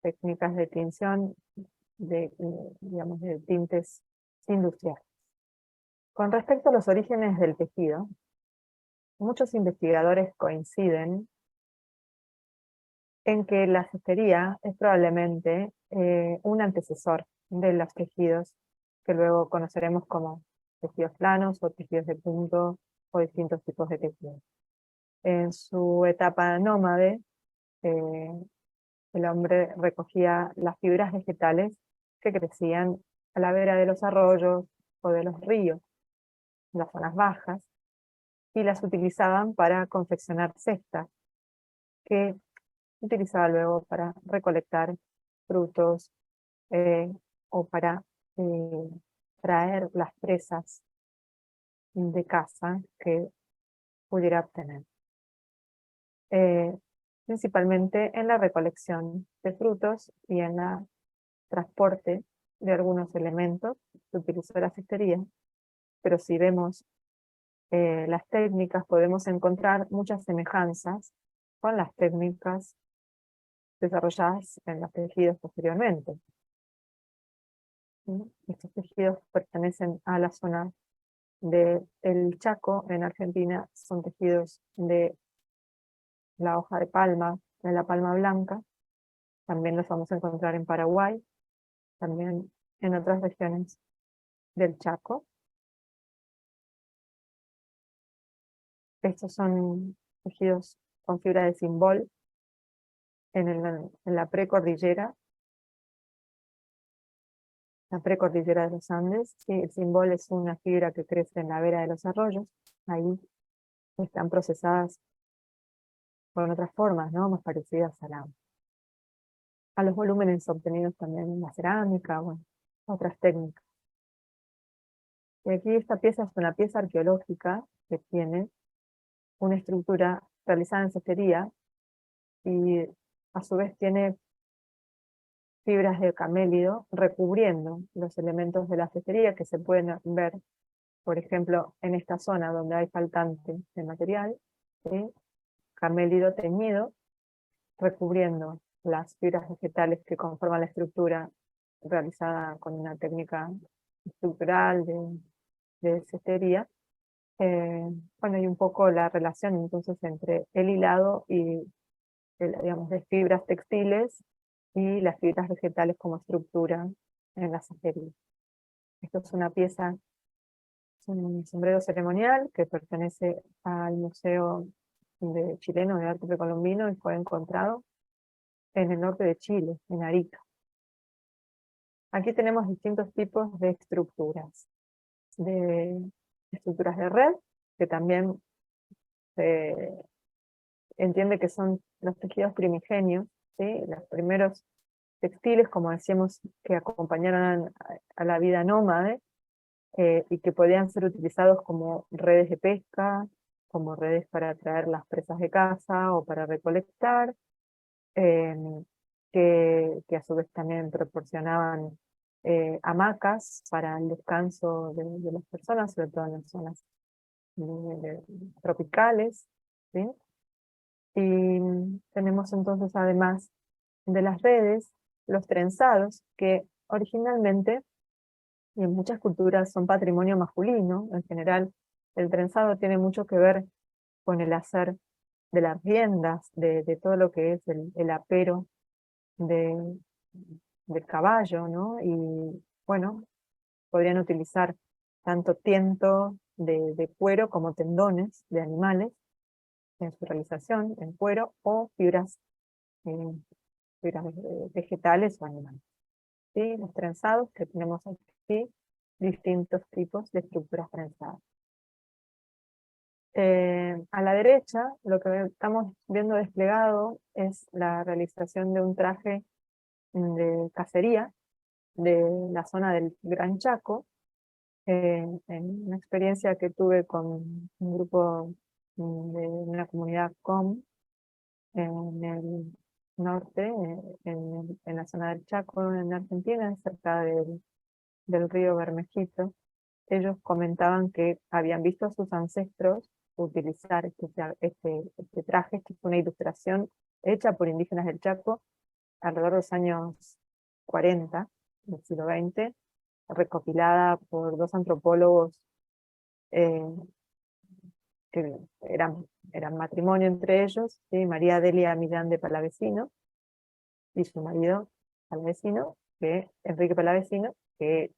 técnicas de tinción de, digamos, de tintes industriales. Con respecto a los orígenes del tejido, muchos investigadores coinciden en que la cestería es probablemente un antecesor de los tejidos que luego conoceremos como tejidos planos o tejidos de punto o distintos tipos de tejidos. En su etapa nómade, el hombre recogía las fibras vegetales que crecían a la vera de los arroyos o de los ríos, en las zonas bajas, y las utilizaban para confeccionar cestas, que utilizaba luego para recolectar frutos o para traer las presas de caza que pudiera obtener. Principalmente en la recolección de frutos y en el transporte de algunos elementos que utilizó la cestería, pero si vemos las técnicas podemos encontrar muchas semejanzas con las técnicas desarrolladas en los tejidos posteriormente. ¿Sí? Estos tejidos pertenecen a la zona del Chaco en Argentina, son tejidos de la hoja de palma, de la palma blanca, también los vamos a encontrar en Paraguay, también en otras regiones del Chaco. Estos son tejidos con fibra de cimbol en la precordillera de los Andes. Sí, el cimbol es una fibra que crece en la vera de los arroyos, ahí están procesadas con otras formas, ¿no? Más parecidas a los volúmenes obtenidos también en la cerámica, bueno, otras técnicas. Y aquí esta pieza es una pieza arqueológica que tiene una estructura realizada en cestería y a su vez tiene fibras de camélido recubriendo los elementos de la cestería que se pueden ver, por ejemplo, en esta zona donde hay faltante de material, ¿sí? Camélido teñido recubriendo las fibras vegetales que conforman la estructura realizada con una técnica estructural de cestería. Bueno, y un poco la relación entonces entre el hilado y, digamos, de fibras textiles y las fibras vegetales como estructura en la cestería. Esto es una pieza, es un sombrero ceremonial que pertenece al Museo Chileno de Arte Precolombino y fue encontrado en el norte de Chile, en Arica. Aquí tenemos distintos tipos de estructuras de red, que también se entiende que son los tejidos primigenios, ¿sí? Los primeros textiles, como decíamos, que acompañaron a la vida nómade, y que podían ser utilizados como redes de pesca, como redes para traer las presas de caza o para recolectar, eh, que a su vez también proporcionaban hamacas para el descanso de las personas, sobre todo en las zonas tropicales, ¿sí? Y tenemos entonces, además de las redes, los trenzados, que originalmente y en muchas culturas son patrimonio masculino. En general, el trenzado tiene mucho que ver con el hacer de las riendas, de todo lo que es el apero de, del caballo, ¿no? Y bueno, podrían utilizar tanto tiento de cuero como tendones de animales en su realización, en cuero, o eh, fibras vegetales o animales. ¿Sí? Los trenzados que tenemos aquí, distintos tipos de estructuras trenzadas. A la derecha, lo que estamos viendo desplegado es la realización de un traje de cacería de la zona del Gran Chaco, en una experiencia que tuve con un grupo de una comunidad COM en el norte, en la zona del Chaco, en Argentina, cerca del río Bermejito. Ellos comentaban que habían visto a sus ancestros utilizar este traje, que es una ilustración hecha por indígenas del Chaco alrededor de los años 40 del siglo XX, recopilada por dos antropólogos eh, que eran matrimonio entre ellos, ¿sí? María Delia Millán de Palavecino y su marido Palavecino, Enrique Palavecino, que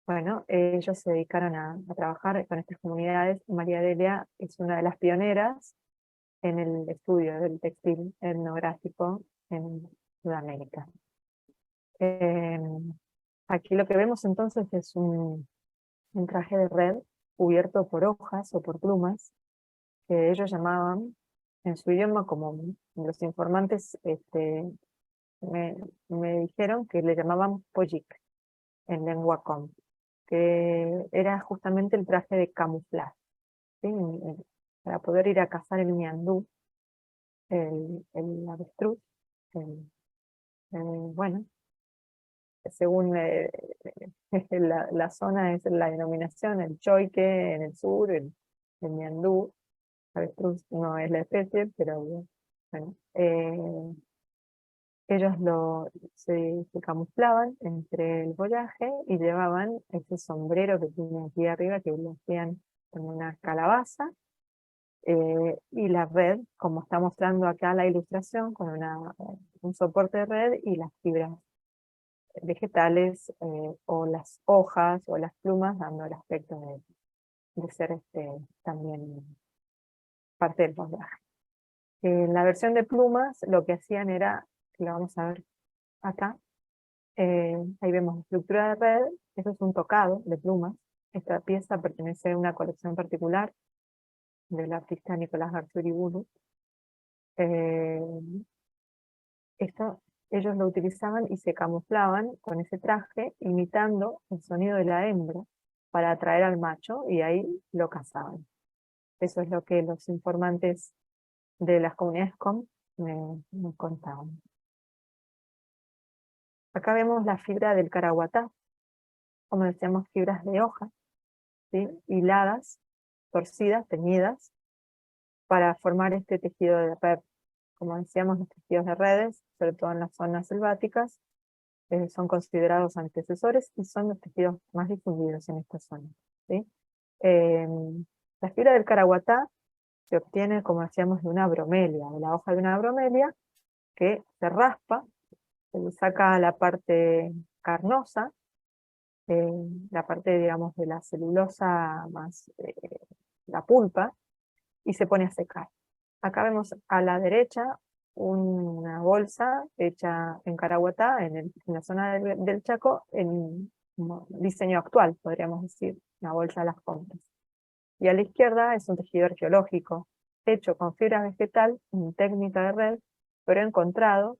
bueno, ellos se dedicaron a trabajar con estas comunidades. María Delia es una de las pioneras en el estudio del textil etnográfico en Sudamérica. Eh, Aquí lo que vemos entonces es un traje de red cubierto por hojas o por plumas, que ellos llamaban en su idioma, como los informantes me, me dijeron que le llamaban pollic en lengua com, que era justamente el traje de camuflaje, ¿sí? Para poder ir a cazar el ñandú, el avestruz, bueno, según la zona es la denominación, el choique en el sur, el ñandú, avestruz no es la especie, pero bueno, ellos se camuflaban entre el follaje y llevaban ese sombrero que tiene aquí arriba, que lo hacían con una calabaza, y la red, como está mostrando acá la ilustración, con un soporte de red y las fibras vegetales, o las hojas o las plumas, dando el aspecto de ser también parte del follaje. En la versión de plumas lo que hacían era, que lo vamos a ver acá, ahí vemos la estructura de red, eso es un tocado de plumas. Esta pieza pertenece a una colección particular del artista Nicolás Garza-Uriburu. Esto ellos lo utilizaban y se camuflaban con ese traje, imitando el sonido de la hembra, para atraer al macho, y ahí lo cazaban. Eso es lo que los informantes de las comunidades COM me contaban. Acá vemos la fibra del caraguatá, como decíamos, fibras de hoja, ¿sí? Hiladas, torcidas, teñidas, para formar este tejido de red. Como decíamos, los tejidos de redes, sobre todo en las zonas selváticas, son considerados antecesores y son los tejidos más difundidos en esta zona, ¿sí? La fibra del caraguatá se obtiene, como decíamos, de una bromelia, de la hoja de una bromelia, que se raspa, se le saca la parte carnosa, la parte, digamos, de la celulosa más, la pulpa, y se pone a secar. Acá vemos a la derecha una bolsa hecha en Caraguatá, en la zona del Chaco, en diseño actual, podríamos decir, la bolsa de las compras. Y a la izquierda es un tejido arqueológico, hecho con fibra vegetal, en técnica de red, pero encontrado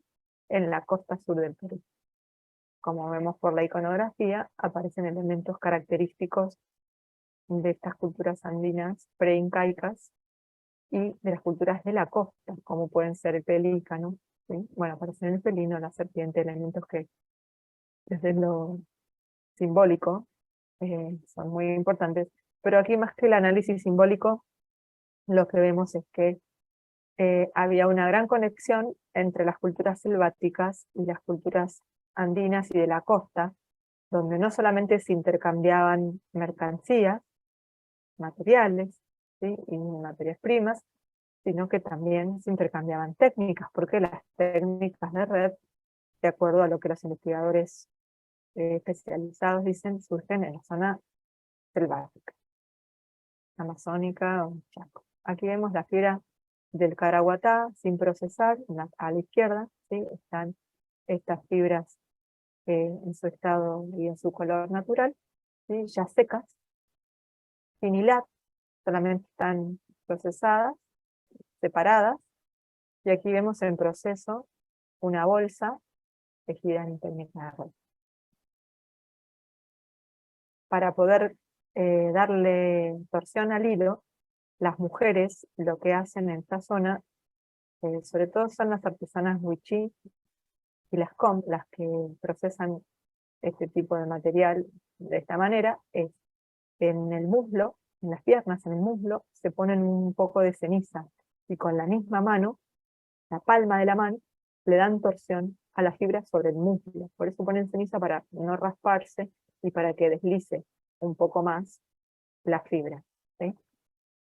en la costa sur del Perú. Como vemos por la iconografía, aparecen elementos característicos de estas culturas andinas preincaicas y de las culturas de la costa, como pueden ser el pelícano, ¿sí? Bueno, aparecen el felino, la serpiente, elementos que desde lo simbólico son muy importantes. Pero aquí, más que el análisis simbólico, lo que vemos es que había una gran conexión entre las culturas selváticas y las culturas andinas y de la costa, donde no solamente se intercambiaban mercancías, materiales, ¿sí? Y materias primas, sino que también se intercambiaban técnicas, porque las técnicas de red, de acuerdo a lo que los investigadores especializados dicen, surgen en la zona selvática, amazónica o Chaco. Aquí vemos la fibra del caraguatá sin procesar, a la izquierda, ¿sí? Están estas fibras en su estado y en su color natural, ¿sí? Ya secas, sin hilar, solamente están procesadas, separadas, y aquí vemos en proceso una bolsa tejida en técnica de red. Para poder darle torsión al hilo, las mujeres lo que hacen en esta zona, sobre todo son las artesanas wichí y las com, las que procesan este tipo de material de esta manera, es en el muslo, en las piernas, en el muslo, se ponen un poco de ceniza, y con la misma mano, la palma de la mano, le dan torsión a la fibra sobre el muslo. Por eso ponen ceniza, para no rasparse y para que deslice un poco más la fibra, ¿sí?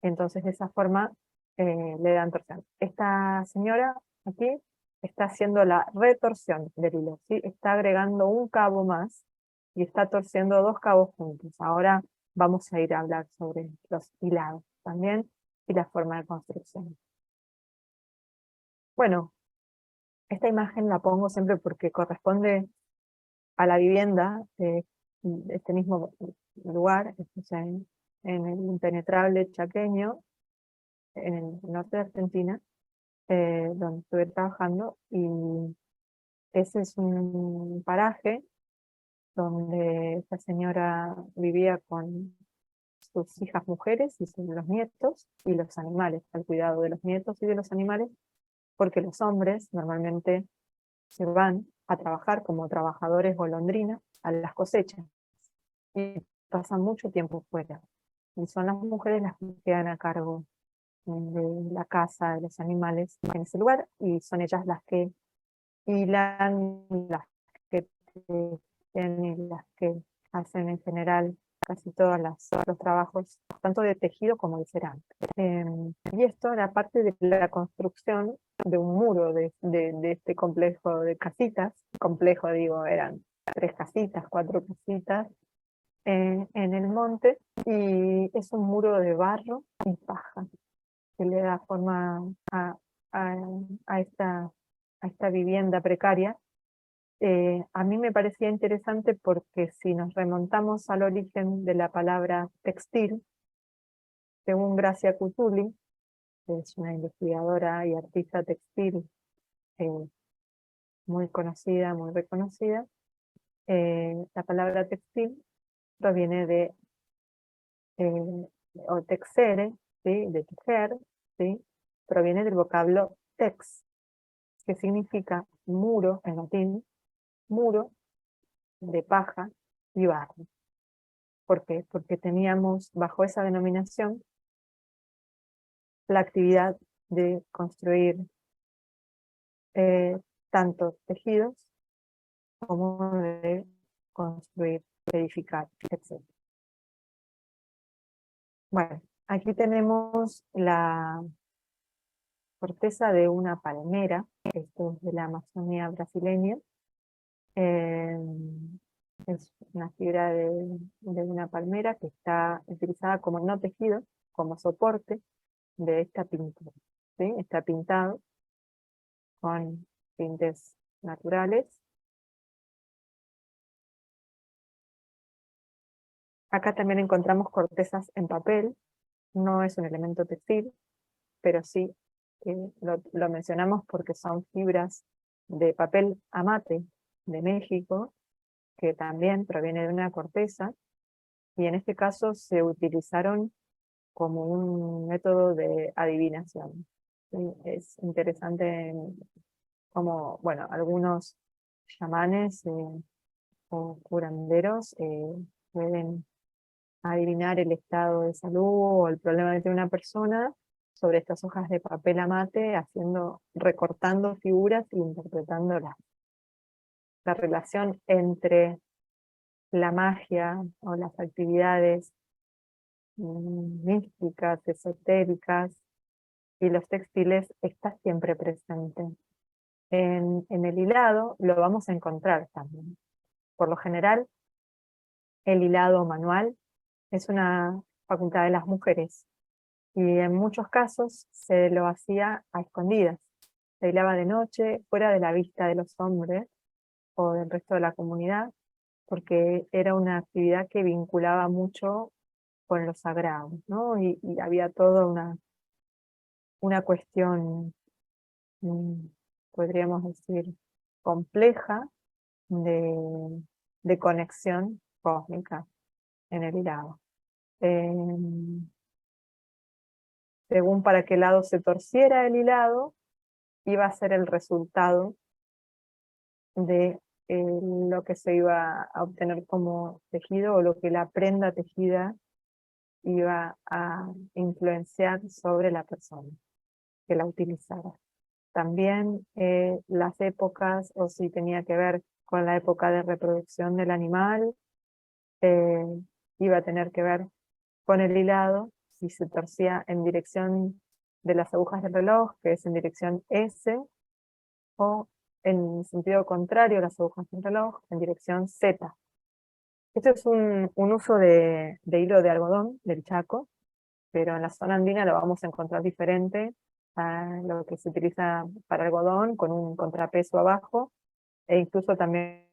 Entonces de esa forma le dan torsión. Esta señora aquí está haciendo la retorsión del hilo, ¿sí? Está agregando un cabo más y está torciendo dos cabos juntos. Ahora vamos a ir a hablar sobre los hilados también y la forma de construcción. Bueno, esta imagen la pongo siempre porque corresponde a la vivienda de este mismo lugar, o sea, en el impenetrable chaqueño, en el norte de Argentina, donde estuve trabajando, y ese es un paraje donde esta señora vivía con sus hijas mujeres y los nietos y los animales, al cuidado de los nietos y de los animales, porque los hombres normalmente se van a trabajar como trabajadores golondrina a las cosechas y pasan mucho tiempo fuera. Y son las mujeres las que quedan a cargo de la casa, de los animales en ese lugar, y son ellas las que hilan, las que tejen y las que hacen en general casi todos los trabajos, tanto de tejido como de cerámica. Y esto era parte de la construcción de un muro de este complejo de casitas. Complejo, digo, eran 3 casitas, 4 casitas en el monte, y es un muro de barro y paja que le da forma a, a esta, a esta vivienda precaria. A mí me parecía interesante porque si nos remontamos al origen de la palabra textil, según Gracia Cutuli, que es una investigadora y artista textil eh, muy conocida, muy reconocida, la palabra textil proviene de, o texere, ¿sí? De tejer, ¿sí? Proviene del vocablo tex, que significa muro en latín, muro de paja y barro. ¿Por qué? Porque teníamos bajo esa denominación la actividad de construir tanto tejidos como de construir, edificar, etc. Bueno, aquí tenemos la corteza de una palmera, esto es de la Amazonía brasileña. Es una fibra de una palmera que está utilizada como no tejido, como soporte de esta pintura, ¿sí? Está pintado con tintes naturales. Acá también encontramos cortezas en papel, no es un elemento textil, pero sí lo mencionamos porque son fibras de papel amate de México, que también proviene de una corteza, y en este caso se utilizaron como un método de adivinación. ¿Sí? Es interesante como, bueno, algunos chamanes o curanderos pueden adivinar el estado de salud o el problema que tiene una persona sobre estas hojas de papel amate, recortando figuras e interpretándolas. La relación entre la magia o las actividades místicas, esotéricas y los textiles está siempre presente. En el hilado lo vamos a encontrar también. Por lo general, el hilado manual es una facultad de las mujeres, y en muchos casos se lo hacía a escondidas. Se hilaba de noche, fuera de la vista de los hombres o del resto de la comunidad, porque era una actividad que vinculaba mucho con lo sagrado, ¿no? Y había toda una cuestión, mm, podríamos decir, compleja de conexión cósmica en el hilado. Según para qué lado se torciera el hilado, iba a ser el resultado de lo que se iba a obtener como tejido, o lo que la prenda tejida iba a influenciar sobre la persona que la utilizara. También las épocas, o si tenía que ver con la época de reproducción del animal, eh, iba a tener que ver con el hilado, si se torcía en dirección de las agujas del reloj, que es en dirección S, o en sentido contrario a las agujas del reloj, en dirección Z. Este es un uso de hilo de algodón del Chaco, pero en la zona andina lo vamos a encontrar diferente a lo que se utiliza para algodón, con un contrapeso abajo, e incluso también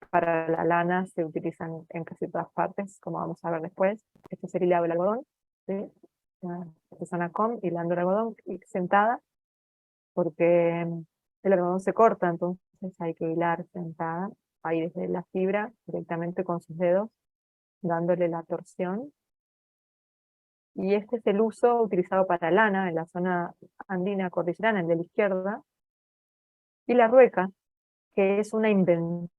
para la lana se utilizan en casi todas partes, como vamos a ver después. Este es el hilado del algodón, ¿sí? Una persona con hilando el algodón y sentada, porque el algodón se corta, entonces hay que hilar sentada, ahí desde la fibra, directamente con sus dedos, dándole la torsión. Y este es el uso utilizado para lana en la zona andina cordillerana, el de la izquierda, y la rueca, que es una invención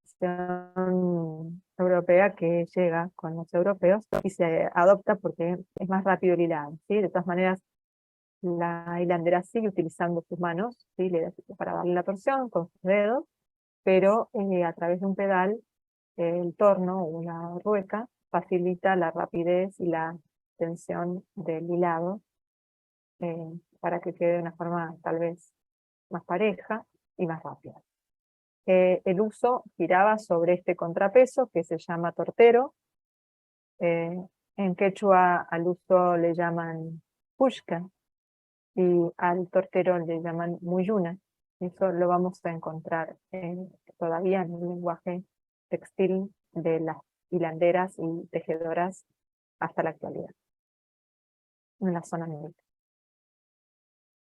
europea que llega con los europeos y se adopta porque es más rápido el hilado, ¿sí? De todas maneras, la hilandera sigue utilizando sus manos, ¿sí? Para darle la torsión con sus dedos, pero a través de un pedal, el torno o la rueca facilita la rapidez y la tensión del hilado para que quede de una forma tal vez más pareja y más rápida. El uso giraba sobre este contrapeso que se llama tortero. En quechua al uso le llaman pushka y al tortero le llaman muyuna. Eso lo vamos a encontrar todavía en el lenguaje textil de las hilanderas y tejedoras hasta la actualidad, en la zona médica.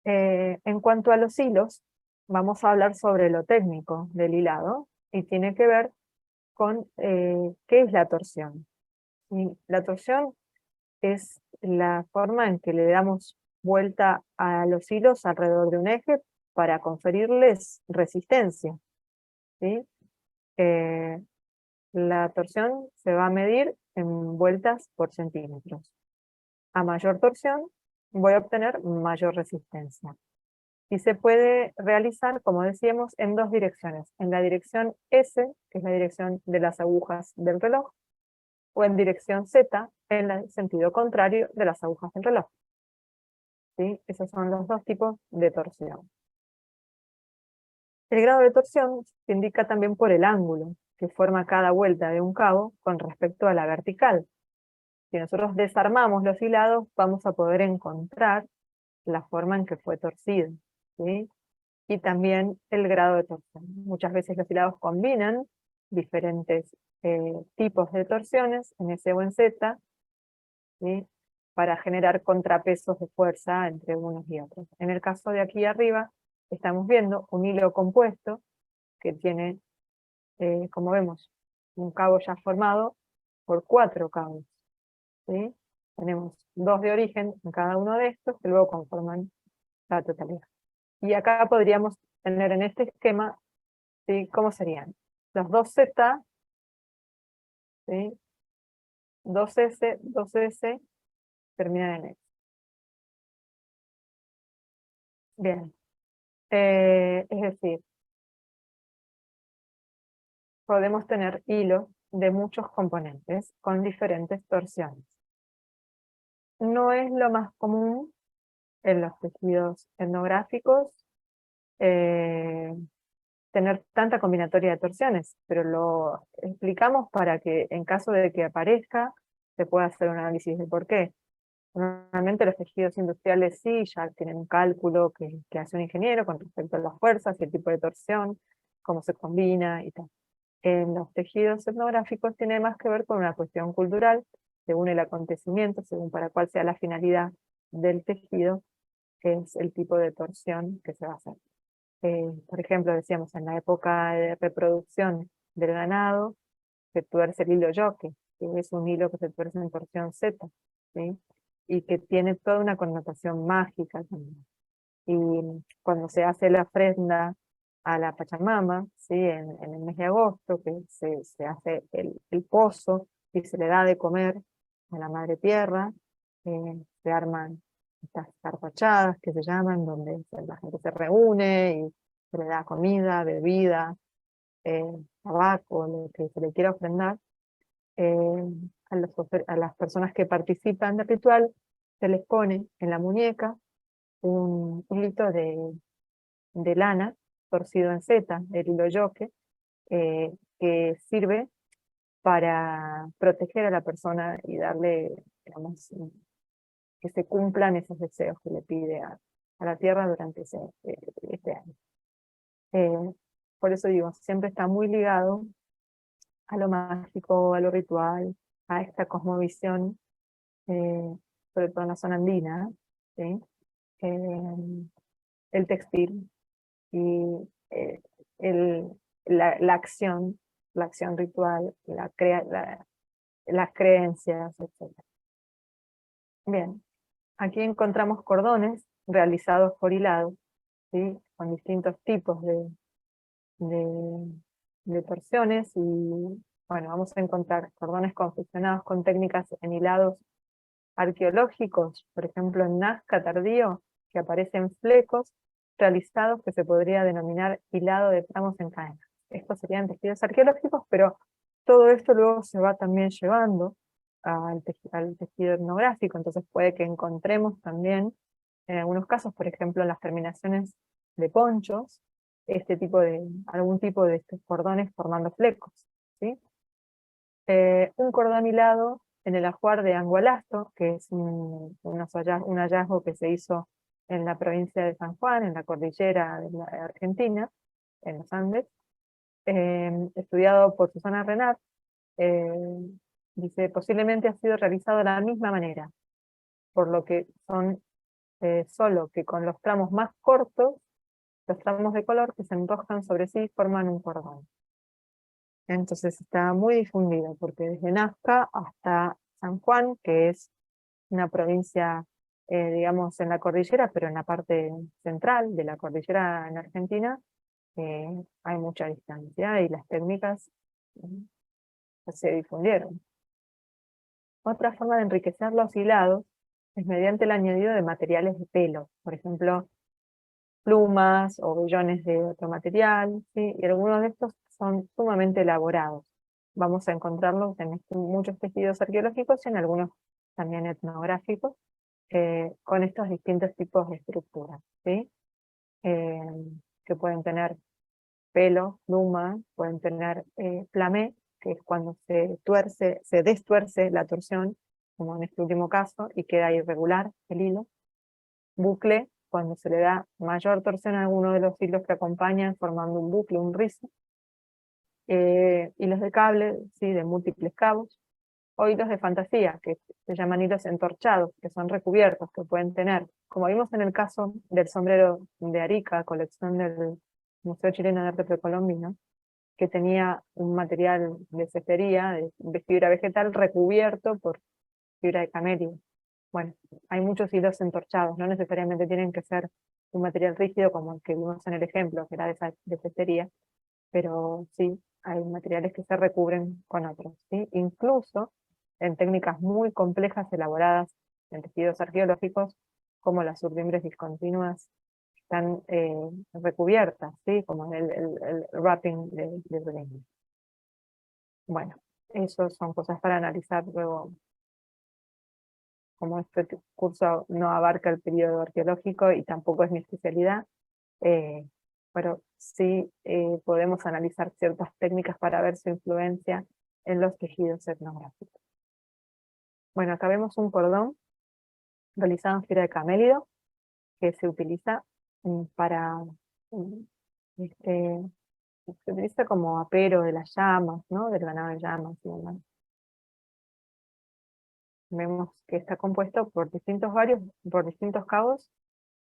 En cuanto a los hilos, vamos a hablar sobre lo técnico del hilado y tiene que ver con qué es la torsión. Y la torsión es la forma en que le damos vuelta a los hilos alrededor de un eje para conferirles resistencia, ¿sí? La torsión se va a medir en vueltas por centímetros. A mayor torsión voy a obtener mayor resistencia. Y se puede realizar, como decíamos, en dos direcciones. En la dirección S, que es la dirección de las agujas del reloj, o en dirección Z, en el sentido contrario de las agujas del reloj. ¿Sí? Esos son los dos tipos de torsión. El grado de torsión se indica también por el ángulo que forma cada vuelta de un cabo con respecto a la vertical. Si nosotros desarmamos los hilados, vamos a poder encontrar la forma en que fue torcido, ¿sí? Y también el grado de torsión. Muchas veces los hilados combinan diferentes tipos de torsiones en S o en Z, ¿sí? Para generar contrapesos de fuerza entre unos y otros. En el caso de aquí arriba, estamos viendo un hilo compuesto que tiene, como vemos, un cabo ya formado por 4 cabos, ¿sí? Tenemos 2 de origen en cada uno de estos que luego conforman la totalidad. Y acá podríamos tener en este esquema, ¿sí? ¿Cómo serían? Los 2Z, ¿sí? 2S, 2S, terminan en X. Bien. Es decir, podemos tener hilos de muchos componentes con diferentes torsiones. No es lo más común en los tejidos etnográficos tener tanta combinatoria de torsiones, pero lo explicamos para que en caso de que aparezca se pueda hacer un análisis de por qué. Normalmente los tejidos industriales sí, ya tienen un cálculo que hace un ingeniero con respecto a las fuerzas y el tipo de torsión, cómo se combina y tal. En los tejidos etnográficos tiene más que ver con una cuestión cultural, según el acontecimiento, según para cuál sea la finalidad del tejido, que es el tipo de torsión que se va a hacer. Por ejemplo, decíamos, en la época de reproducción del ganado, se tuerce el hilo yoque, que es un hilo que se tuerce en torsión Z, ¿sí? Y que tiene toda una connotación mágica también. Y cuando se hace la ofrenda a la Pachamama, ¿sí? En el mes de agosto, que se hace el pozo y se le da de comer a la Madre Tierra, se arman estas carpachadas que se llaman, donde la gente se reúne y se le da comida, bebida, eh, tabaco, lo que se le quiera ofrendar. A las personas que participan del ritual se les pone en la muñeca un hilito de lana torcido en Z, el hilo yoque, que sirve para proteger a la persona y darle, digamos, que se cumplan esos deseos que le pide a la tierra durante este año. Por eso digo, siempre está muy ligado a lo mágico, a lo ritual, a esta cosmovisión, sobre todo en la zona andina, ¿sí? El textil y el, la acción ritual, las creencias, etc. Bien, aquí encontramos cordones realizados por hilado, ¿sí? Con distintos tipos de de torsiones y bueno, vamos a encontrar cordones confeccionados con técnicas en hilados arqueológicos, por ejemplo en Nazca tardío, que aparecen flecos realizados que se podría denominar hilado de tramos en cadena. Estos serían tejidos arqueológicos, pero todo esto luego se va también llevando al tejido etnográfico, entonces puede que encontremos también, en algunos casos, por ejemplo, en las terminaciones de ponchos, algún tipo de estos cordones formando flecos, ¿sí? Un cordón hilado en el ajuar de Angualasto, que es un hallazgo que se hizo en la provincia de San Juan, en la cordillera de la Argentina, en los Andes, estudiado por Susana Renat. eh, Dice, posiblemente ha sido realizado de la misma manera, por lo que son solo que con los tramos más cortos, los tramos de color que se enroscan sobre sí forman un cordón. Entonces está muy difundido, porque desde Nazca hasta San Juan, que es una provincia, digamos, en la cordillera, pero en la parte central de la cordillera en Argentina, hay mucha distancia y las técnicas se difundieron. Otra forma de enriquecer los hilados es mediante el añadido de materiales de pelo, por ejemplo, plumas o vellones de otro material, ¿sí? Y algunos de estos son sumamente elaborados. Vamos a encontrarlos en muchos tejidos arqueológicos y en algunos también etnográficos, con estos distintos tipos de estructuras, ¿sí? Eh, que pueden tener pelo, pluma, pueden tener flamé, que es cuando se destuerce la torsión, como en este último caso, y queda irregular el hilo. Bucle, cuando se le da mayor torsión a alguno de los hilos que acompañan, formando un bucle, un rizo. Hilos de cable, ¿sí? De múltiples cabos. O hilos de fantasía, que se llaman hilos entorchados, que son recubiertos, que pueden tener, como vimos en el caso del sombrero de Arica, colección del Museo Chileno de Arte Precolombino, que tenía un material de cestería, de fibra vegetal, recubierto por fibra de camelio. Bueno, hay muchos hilos entorchados, no necesariamente tienen que ser un material rígido como el que vimos en el ejemplo, que era de cestería, pero sí, hay materiales que se recubren con otros, ¿sí? Incluso en técnicas muy complejas elaboradas en tejidos arqueológicos, como las urdimbres discontinuas, están recubiertas, ¿sí? Como el wrapping de urdimbre. Bueno, eso son cosas para analizar luego. Como este curso no abarca el periodo arqueológico y tampoco es mi especialidad, eh, pero sí podemos analizar ciertas técnicas para ver su influencia en los tejidos etnográficos. Bueno, acá vemos un cordón realizado en fibra de camélido que se utiliza para, mm, este, se utiliza como apero de las llamas, ¿no? Del ganado de llamas y demás. Vemos que está compuesto por por distintos cabos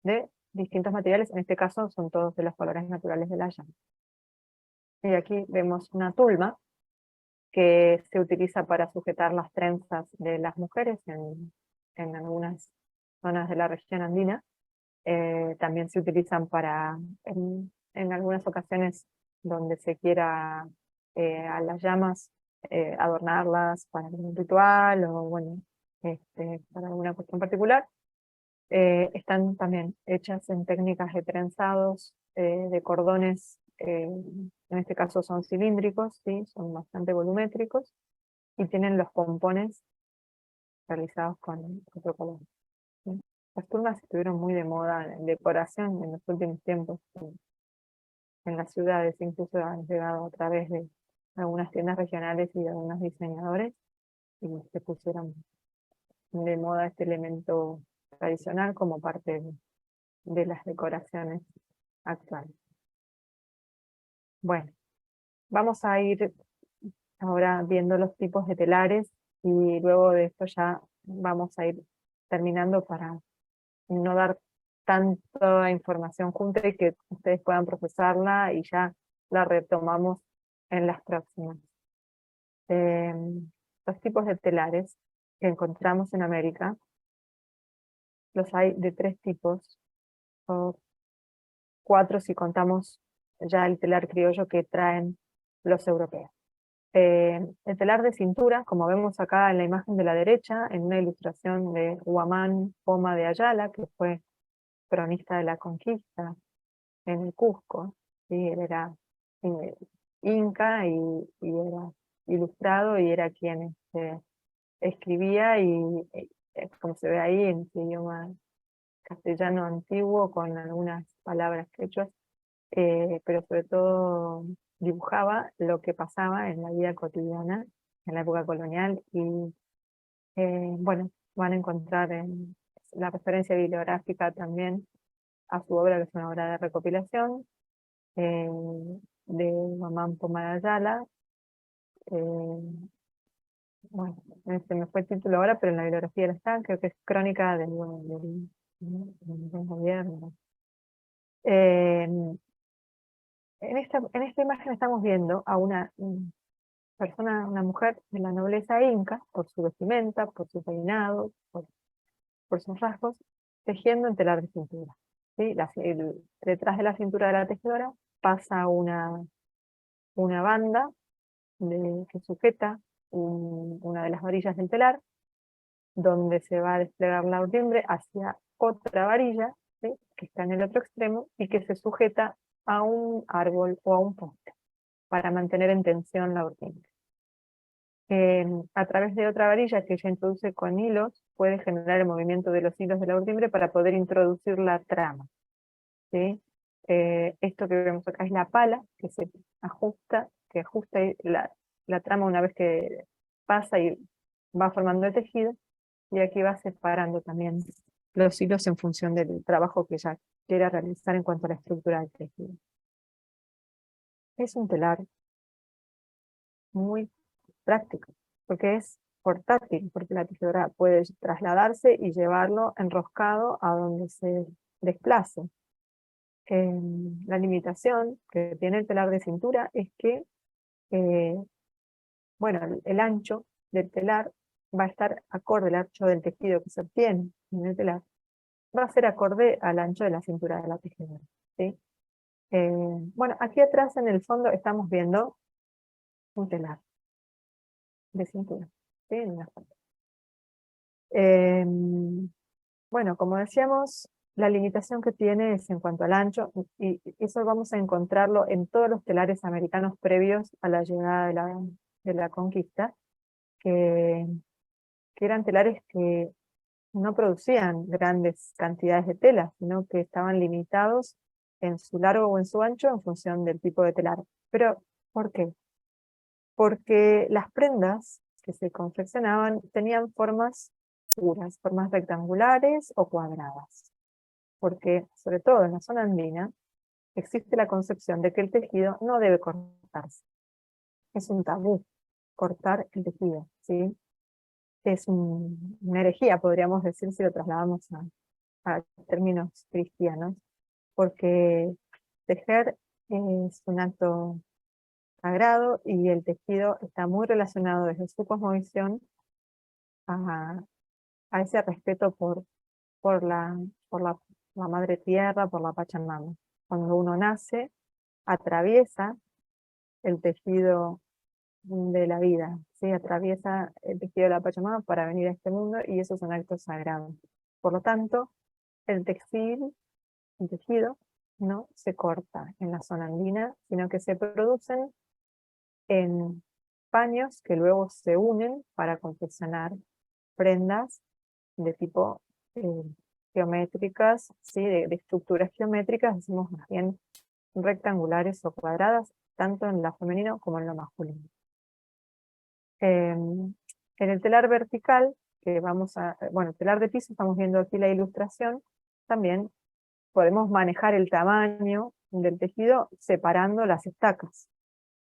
de distintos materiales, en este caso son todos de los colores naturales de la llama. Y aquí vemos una tulma que se utiliza para sujetar las trenzas de las mujeres en algunas zonas de la región andina. También se utilizan en algunas ocasiones donde se quiera a las llamas adornarlas para algún ritual o bueno, para alguna cuestión particular. Están también hechas en técnicas de trenzados, de cordones, en este caso son cilíndricos, ¿sí? Son bastante volumétricos, y tienen los pompones realizados con otro color, ¿sí? Las tulmas estuvieron muy de moda en decoración en los últimos tiempos, en las ciudades, incluso han llegado a través de algunas tiendas regionales y de algunos diseñadores, y se pusieron de moda este elemento tradicional como parte de las decoraciones actuales. Bueno, vamos a ir ahora viendo los tipos de telares y luego de esto ya vamos a ir terminando para no dar tanta información junta y que ustedes puedan procesarla y ya la retomamos en las próximas. Los tipos de telares que encontramos en América, los hay de 3 tipos, o 4 si contamos ya el telar criollo que traen los europeos. El telar de cintura, como vemos acá en la imagen de la derecha, en una ilustración de Huamán Poma de Ayala, que fue cronista de la conquista en el Cusco, ¿sí? Él era inca y era ilustrado y era quien escribía como se ve ahí en su idioma castellano antiguo con algunas palabras quechuas, pero sobre todo dibujaba lo que pasaba en la vida cotidiana en la época colonial y bueno, van a encontrar en la referencia bibliográfica también a su obra, que es una obra de recopilación eh, de Mamán Pomarayala. Bueno, se me fue el título ahora, pero en la bibliografía está, creo que es Crónica del gobierno. En esta imagen estamos viendo a una persona, una mujer de la nobleza inca, por su vestimenta, por su peinado, por sus rasgos, tejiendo en telar de cintura. ¿Sí? Detrás de la cintura de la tejedora pasa una banda que sujeta una de las varillas del telar, donde se va a desplegar la urdimbre hacia otra varilla, ¿sí? Que está en el otro extremo, y que se sujeta a un árbol o a un poste, para mantener en tensión la urdimbre. A través de otra varilla que ella introduce con hilos, puede generar el movimiento de los hilos de la urdimbre para poder introducir la trama, ¿sí? Esto que vemos acá es la pala, que se ajusta, la trama una vez que pasa y va formando el tejido, y aquí va separando también los hilos en función del trabajo que ella quiera realizar en cuanto a la estructura del tejido. Es un telar muy práctico, porque es portátil, porque la tejedora puede trasladarse y llevarlo enroscado a donde se desplace. La limitación que tiene el telar de cintura es que bueno, el ancho del telar va a estar acorde, el ancho del tejido que se obtiene en el telar, va a ser acorde al ancho de la cintura de la tejedora, ¿sí? Bueno, aquí atrás en el fondo estamos viendo un telar de cintura, ¿sí? En una foto. Bueno, como decíamos, la limitación que tiene es en cuanto al ancho, y eso vamos a encontrarlo en todos los telares americanos previos a la llegada de la conquista, que eran telares que no producían grandes cantidades de tela, sino que estaban limitados en su largo o en su ancho en función del tipo de telar. Pero, ¿por qué? Porque las prendas que se confeccionaban tenían formas puras, formas rectangulares o cuadradas. Porque, sobre todo en la zona andina, existe la concepción de que el tejido no debe cortarse. Es un tabú cortar el tejido, ¿sí? Es una herejía, podríamos decir, si lo trasladamos a términos cristianos, porque tejer es un acto sagrado y el tejido está muy relacionado desde su cosmovisión a, a ese respeto por la, la madre tierra, por la Pachamama. Cuando uno nace, atraviesa el tejido de la vida, ¿sí? Atraviesa el tejido de la Pachamama para venir a este mundo, y eso es un acto sagrado. Por lo tanto, el tejido, no se corta en la zona andina, sino que se producen en paños que luego se unen para confeccionar prendas de tipo eh, geométricas, ¿sí? De estructuras geométricas, decimos más bien rectangulares o cuadradas, tanto en lo femenino como en lo masculino. En el telar vertical, bueno, telar de piso, estamos viendo aquí la ilustración, también podemos manejar el tamaño del tejido separando las estacas,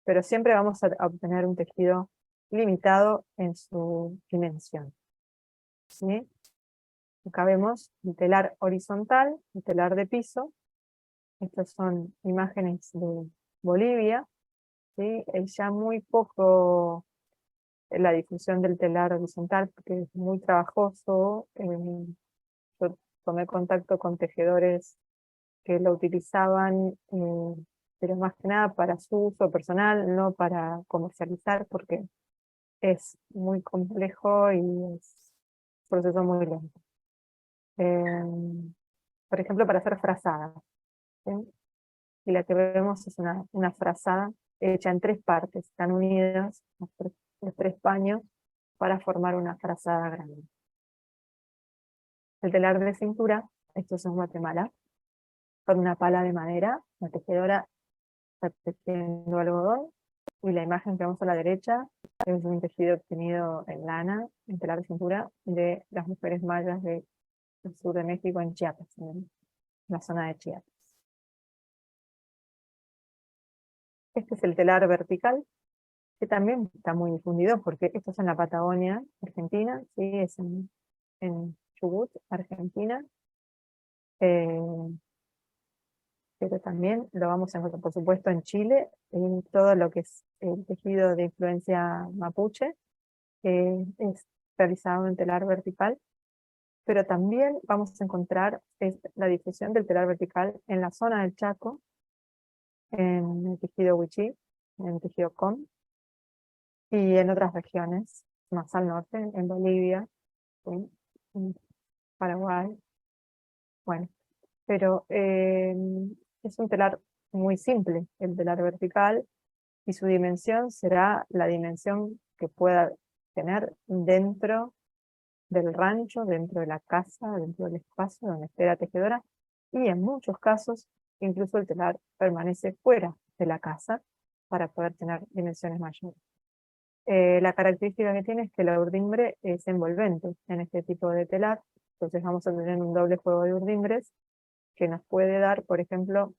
pero siempre vamos a obtener un tejido limitado en su dimensión, ¿sí? Acá vemos el telar horizontal, el telar de piso. Estas son imágenes de Bolivia, ¿sí? Es ya muy poco la difusión del telar horizontal, porque es muy trabajoso. Yo tomé contacto con tejedores que lo utilizaban pero más que nada para su uso personal, no para comercializar, porque es muy complejo y es un proceso muy lento. Por ejemplo, para hacer frazadas, ¿sí? Y la que vemos es una frazada hecha en tres partes, están unidas los tres paños para formar una frazada grande. El telar de cintura, esto es en Guatemala, con una pala de madera, la tejedora está tejiendo algodón, y la imagen que vemos a la derecha es un tejido obtenido en lana, en telar de cintura, de las mujeres mayas del sur de México, en Chiapas, en la zona de Chiapas. Este es el telar vertical, que también está muy difundido, porque esto es en la Patagonia, Argentina, ¿sí? Es en Chubut, Argentina, eh, pero también lo vamos a encontrar, por supuesto, en Chile, en todo lo que es el tejido de influencia mapuche, que es realizado en telar vertical, pero también vamos a encontrar la difusión del telar vertical en la zona del Chaco, en el tejido wichí, en el tejido com, y en otras regiones, más al norte, en Bolivia, ¿sí? En Paraguay, bueno, pero es un telar muy simple, el telar vertical, y su dimensión será la dimensión que pueda tener dentro del rancho, dentro de la casa, dentro del espacio donde esté la tejedora, y en muchos casos incluso el telar permanece fuera de la casa para poder tener dimensiones mayores. La característica que tiene es que la urdimbre es envolvente en este tipo de telar, entonces vamos a tener un doble juego de urdimbres que nos puede dar, por ejemplo,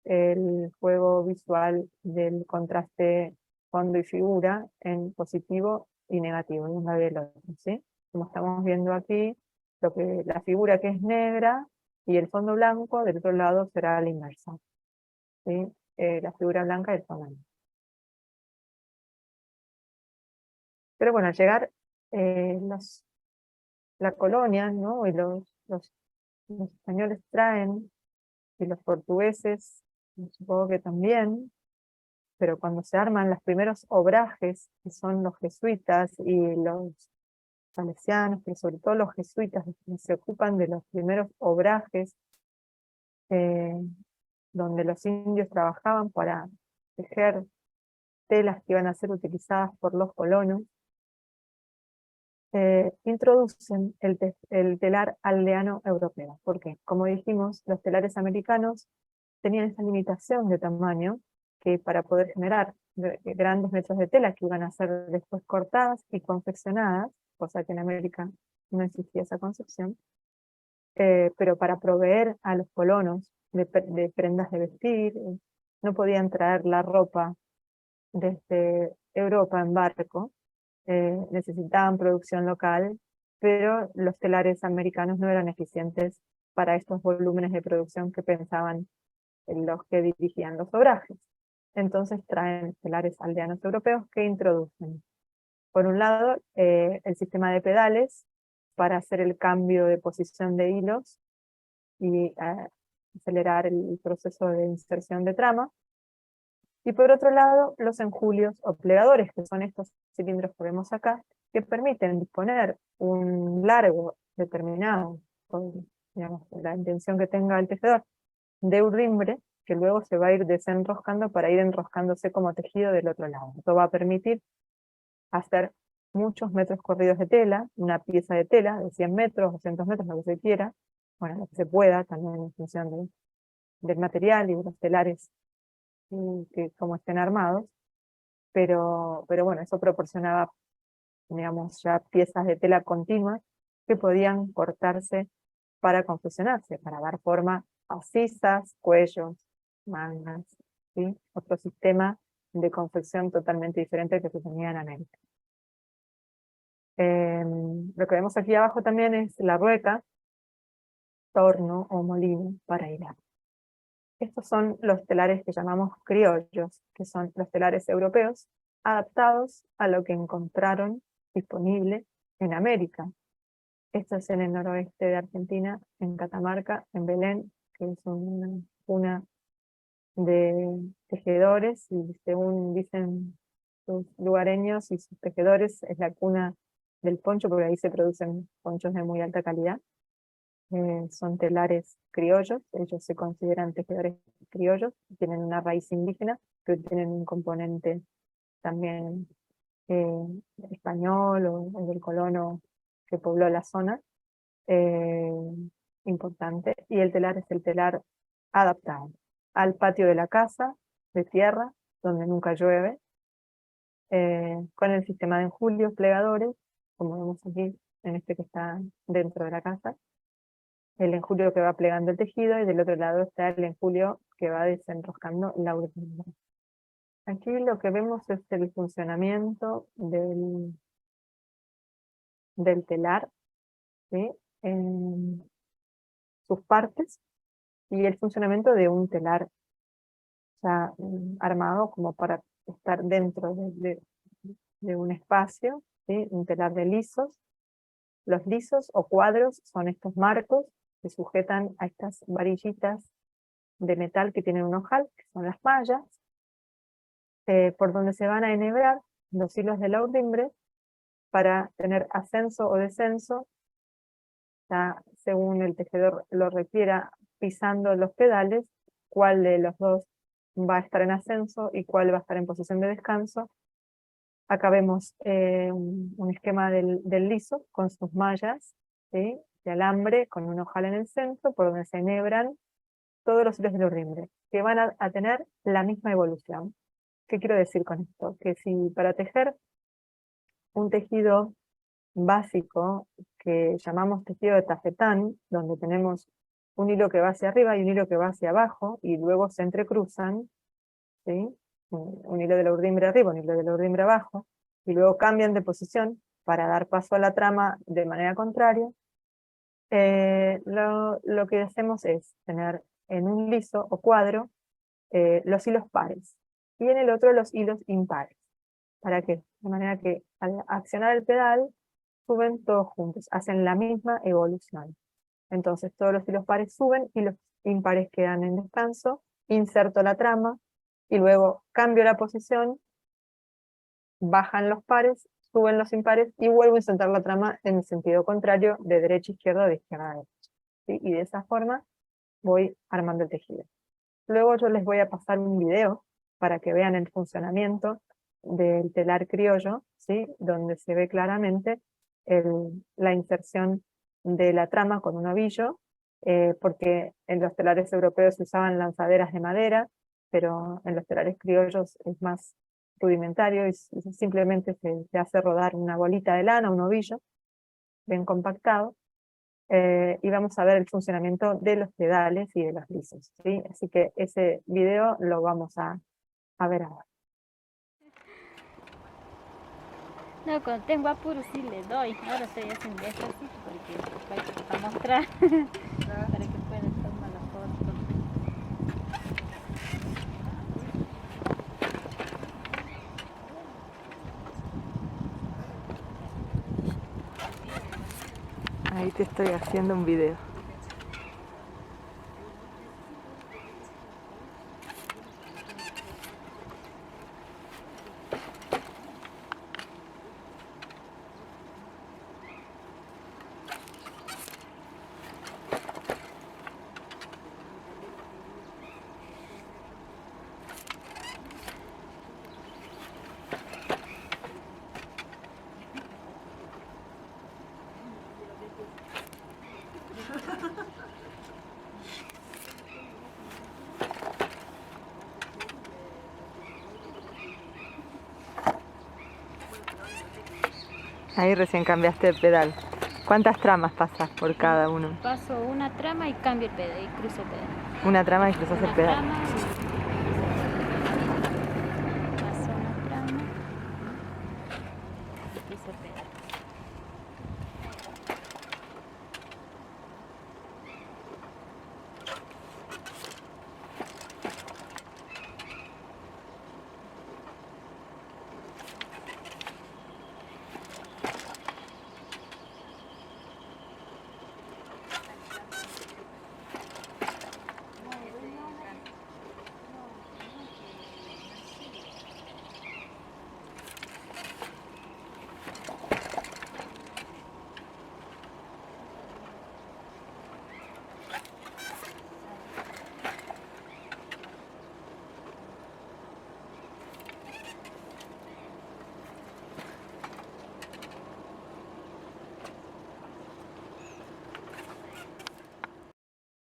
el juego visual del contraste fondo y figura en positivo y negativo, en uno del otro, ¿sí? Como estamos viendo aquí, la figura que es negra y el fondo blanco, del otro lado será la inversa, ¿sí? La figura blanca y el fondo negro. Pero bueno, al llegar eh, los, la colonia, ¿no? Y los españoles traen, y los portugueses, supongo que también, pero cuando se arman los primeros obrajes, que son los jesuitas y los salesianos, pero sobre todo los jesuitas, que se ocupan de los primeros obrajes, eh, donde los indios trabajaban para tejer telas que iban a ser utilizadas por los colonos, introducen el telar aldeano europeo. ¿Por qué? Como dijimos, los telares americanos tenían esa limitación de tamaño, que para poder generar grandes metros de tela que iban a ser después cortadas y confeccionadas, cosa que en América no existía esa concepción, pero para proveer a los colonos de prendas de vestir, no podían traer la ropa desde Europa en barco, necesitaban producción local, pero los telares americanos no eran eficientes para estos volúmenes de producción que pensaban los que dirigían los obrajes. Entonces traen telares aldeanos europeos que introducen, por un lado, el sistema de pedales para hacer el cambio de posición de hilos y acelerar el proceso de inserción de trama, y por otro lado, los enjulios o plegadores, que son estos cilindros que vemos acá, que permiten disponer un largo determinado, con, digamos, la intención que tenga el tejedor, de urdimbre, que luego se va a ir desenroscando para ir enroscándose como tejido del otro lado. Esto va a permitir hacer muchos metros corridos de tela, una pieza de tela de 100 metros, 200 metros, lo que se quiera, bueno, lo que se pueda, también en función del material y de los telares que como estén armados, pero bueno, eso proporcionaba, digamos, ya piezas de tela continuas que podían cortarse para confeccionarse, para dar forma a sisas, cuellos, mangas, ¿sí? Otro sistema de confección totalmente diferente que se tenía en América. Lo que vemos aquí abajo también es la rueca, torno o molino para hilar. Estos son los telares que llamamos criollos, que son los telares europeos adaptados a lo que encontraron disponible en América. Esto es en el noroeste de Argentina, en Catamarca, en Belén, que es una de tejedores, y según dicen sus lugareños y sus tejedores, es la cuna del poncho, porque ahí se producen ponchos de muy alta calidad. Son telares criollos, ellos se consideran tejedores criollos, tienen una raíz indígena, pero tienen un componente también eh, español o del colono que pobló la zona, eh, importante, y el telar es el telar adaptado al patio de la casa, de tierra, donde nunca llueve, con el sistema de enjulios plegadores, como vemos aquí en este que está dentro de la casa, el enjulio que va plegando el tejido, y del otro lado está el enjulio que va desenroscando la urdimbre. Aquí lo que vemos es el funcionamiento del telar, ¿sí? En sus partes, y el funcionamiento de un telar ya armado como para estar dentro de un espacio, ¿sí? Un telar de lisos. Los lisos o cuadros son estos marcos que sujetan a estas varillitas de metal que tienen un ojal, que son las mallas, por donde se van a enhebrar los hilos de la urdimbre para tener ascenso o descenso, ya según el tejedor lo requiera, pisando los pedales, cuál de los dos va a estar en ascenso y cuál va a estar en posición de descanso. Acá vemos un esquema del liso con sus mallas, ¿sí? De alambre, con un ojal en el centro, por donde se enhebran todos los hilos del urdimbre, que van a tener la misma evolución. ¿Qué quiero decir con esto? Que si para tejer un tejido básico que llamamos tejido de tafetán, donde tenemos un hilo que va hacia arriba y un hilo que va hacia abajo, y luego se entrecruzan, ¿sí? Un hilo de la urdimbre arriba, un hilo de la urdimbre abajo, y luego cambian de posición para dar paso a la trama de manera contraria, lo que hacemos es tener en un liso o cuadro los hilos pares, y en el otro los hilos impares. ¿Para qué? De manera que al accionar el pedal, suben todos juntos, hacen la misma evolución. Entonces todos los hilos pares suben y los impares quedan en descanso, inserto la trama, y luego cambio la posición, bajan los pares, suben los impares, y vuelvo a insertar la trama en el sentido contrario, de derecha a izquierda o de izquierda a derecha. ¿Sí? Y de esa forma voy armando el tejido. Luego yo les voy a pasar un video para que vean el funcionamiento del telar criollo, ¿sí? Donde se ve claramente la inserción de la trama con un ovillo, porque en los telares europeos se usaban lanzaderas de madera, pero en los telares criollos es más rudimentario, y simplemente se hace rodar una bolita de lana, un ovillo, bien compactado, y vamos a ver el funcionamiento de los pedales y de los lisos, ¿sí? Así que ese video lo vamos a ver ahora. No, cuando tengo apuro sí le doy. Ahora estoy haciendo esto así porque para mostrar, para que puedan tomar la foto. Ahí te estoy haciendo un video. Ahí recién cambiaste el pedal. ¿Cuántas tramas pasas por cada uno? Paso una trama y cambio el pedal y cruzo el pedal. Una trama y cruzas el pedal. Trama paso una trama y cruzo el pedal.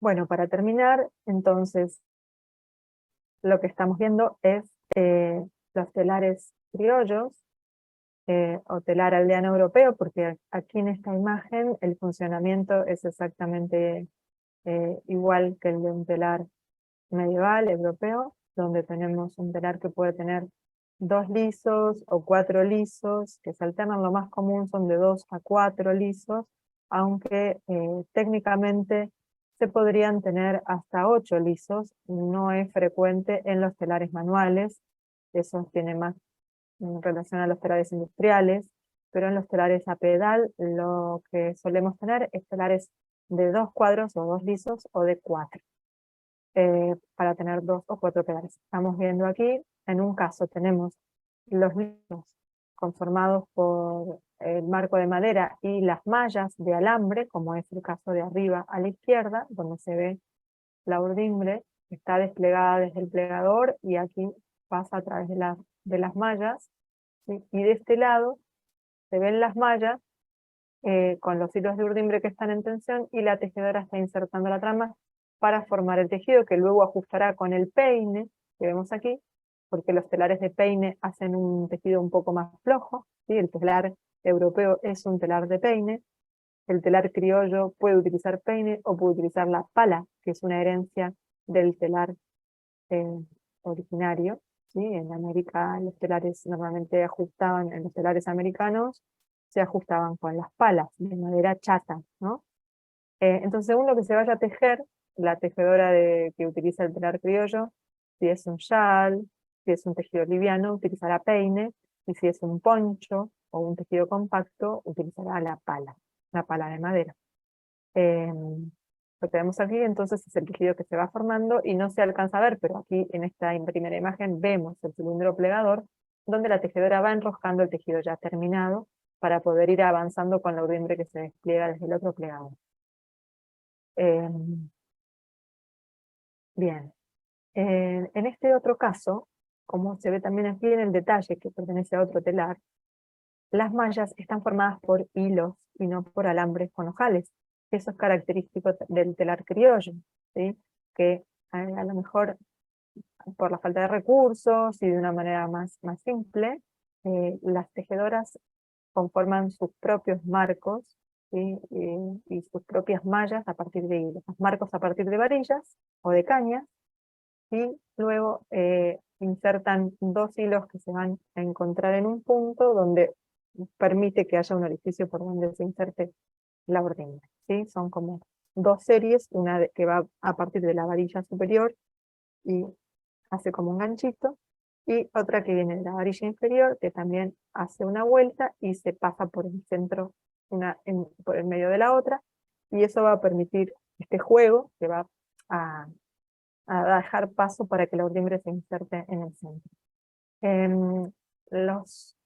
Bueno, para terminar, entonces, lo que estamos viendo es los telares criollos, o telar aldeano europeo, porque aquí en esta imagen el funcionamiento es exactamente igual que el de un telar medieval europeo, donde tenemos un telar que puede tener 2 lisos o 4 lisos, que se alternan. Lo más común son de 2 a 4 lisos, aunque técnicamente se podrían tener hasta 8 lisos. No es frecuente en los telares manuales, eso tiene más en relación a los telares industriales, pero en los telares a pedal lo que solemos tener es telares de 2 cuadros o 2 lisos o de 4, para tener 2 o 4 pedales. Estamos viendo aquí, en un caso tenemos los lisos conformados por el marco de madera y las mallas de alambre, como es el caso de arriba a la izquierda, donde se ve la urdimbre, está desplegada desde el plegador y aquí pasa a través de las mallas, ¿sí? Y de este lado se ven las mallas con los hilos de urdimbre que están en tensión, y la tejedora está insertando la trama para formar el tejido, que luego ajustará con el peine que vemos aquí, porque los telares de peine hacen un tejido un poco más flojo, ¿sí? El telar europeo es un telar de peine, el telar criollo puede utilizar peine o puede utilizar la pala, que es una herencia del telar eh, originario, ¿sí? En América los telares normalmente ajustaban, en los telares americanos se ajustaban con las palas de madera chata, ¿no? Entonces, según lo que se vaya a tejer, la tejedora que utiliza el telar criollo, si es un chal, si es un tejido liviano, utilizará peine, y si es un poncho o un tejido compacto, utilizará la pala de madera. Lo que vemos aquí entonces es el tejido que se va formando y no se alcanza a ver, pero aquí en esta primera imagen vemos el cilindro plegador, donde la tejedora va enroscando el tejido ya terminado para poder ir avanzando con la urdimbre que se despliega desde el otro plegador. Bien, en este otro caso, como se ve también aquí en el detalle que pertenece a otro telar, las mallas están formadas por hilos y no por alambres con ojales. Eso es característico del telar criollo, ¿sí? Que a lo mejor por la falta de recursos y de una manera más simple, las tejedoras conforman sus propios marcos, ¿sí? Y sus propias mallas a partir de hilos. Los marcos a partir de varillas o de cañas, y luego insertan 2 hilos que se van a encontrar en un punto donde permite que haya un orificio por donde se inserte la urdimbre, ¿sí? Son como 2 series, una que va a partir de la varilla superior y hace como un ganchito, y otra que viene de la varilla inferior, que también hace una vuelta y se pasa por el centro, por el medio de la otra, y eso va a permitir este juego que va a, a dejar paso para que la urdimbre se inserte en el centro. Em, los,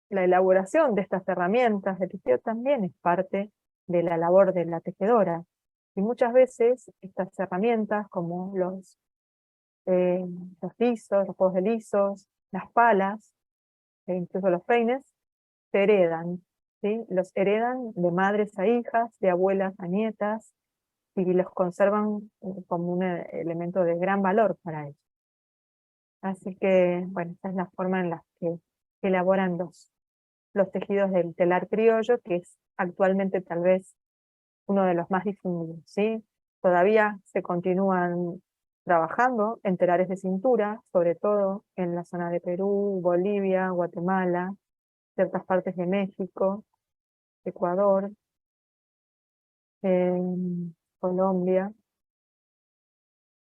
la elaboración de estas herramientas de tejido también es parte de la labor de la tejedora, y muchas veces estas herramientas, como eh, los lisos, los juegos de lisos, las palas, e incluso los peines, se heredan, ¿sí? Los heredan de madres a hijas, de abuelas a nietas, y los conservan como un elemento de gran valor para ellos. Así que, bueno, esta es la forma en la que elaboran los tejidos del telar criollo, que es actualmente tal vez uno de los más difundidos, ¿sí? Todavía se continúan trabajando en telares de cintura, sobre todo en la zona de Perú, Bolivia, Guatemala, ciertas partes de México, Ecuador, Colombia,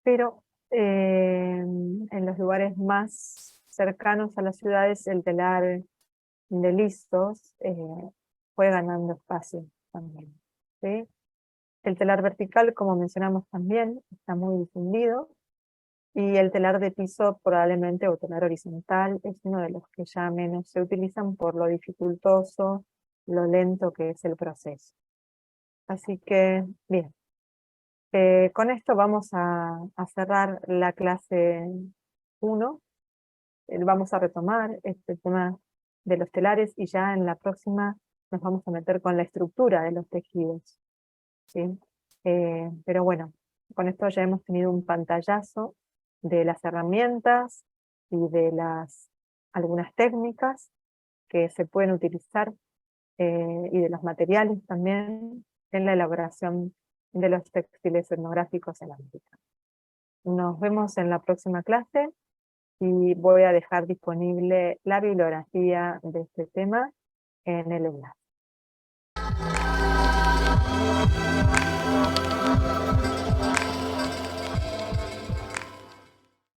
pero en los lugares más cercanos a las ciudades el telar de listos fue ganando espacio también, ¿sí? El telar vertical, como mencionamos también, está muy difundido, y el telar de piso probablemente, o telar horizontal, es uno de los que ya menos se utilizan por lo dificultoso, lo lento que es el proceso. Así que, bien, con esto vamos a cerrar la clase 1. Vamos a retomar este tema de los telares, y ya en la próxima nos vamos a meter con la estructura de los tejidos, ¿sí? Pero bueno, Con esto ya hemos tenido un pantallazo de las herramientas y de algunas técnicas que se pueden utilizar y de los materiales también en la elaboración de los textiles etnográficos en América. Nos vemos en la próxima clase y voy a dejar disponible la bibliografía de este tema en el enlace.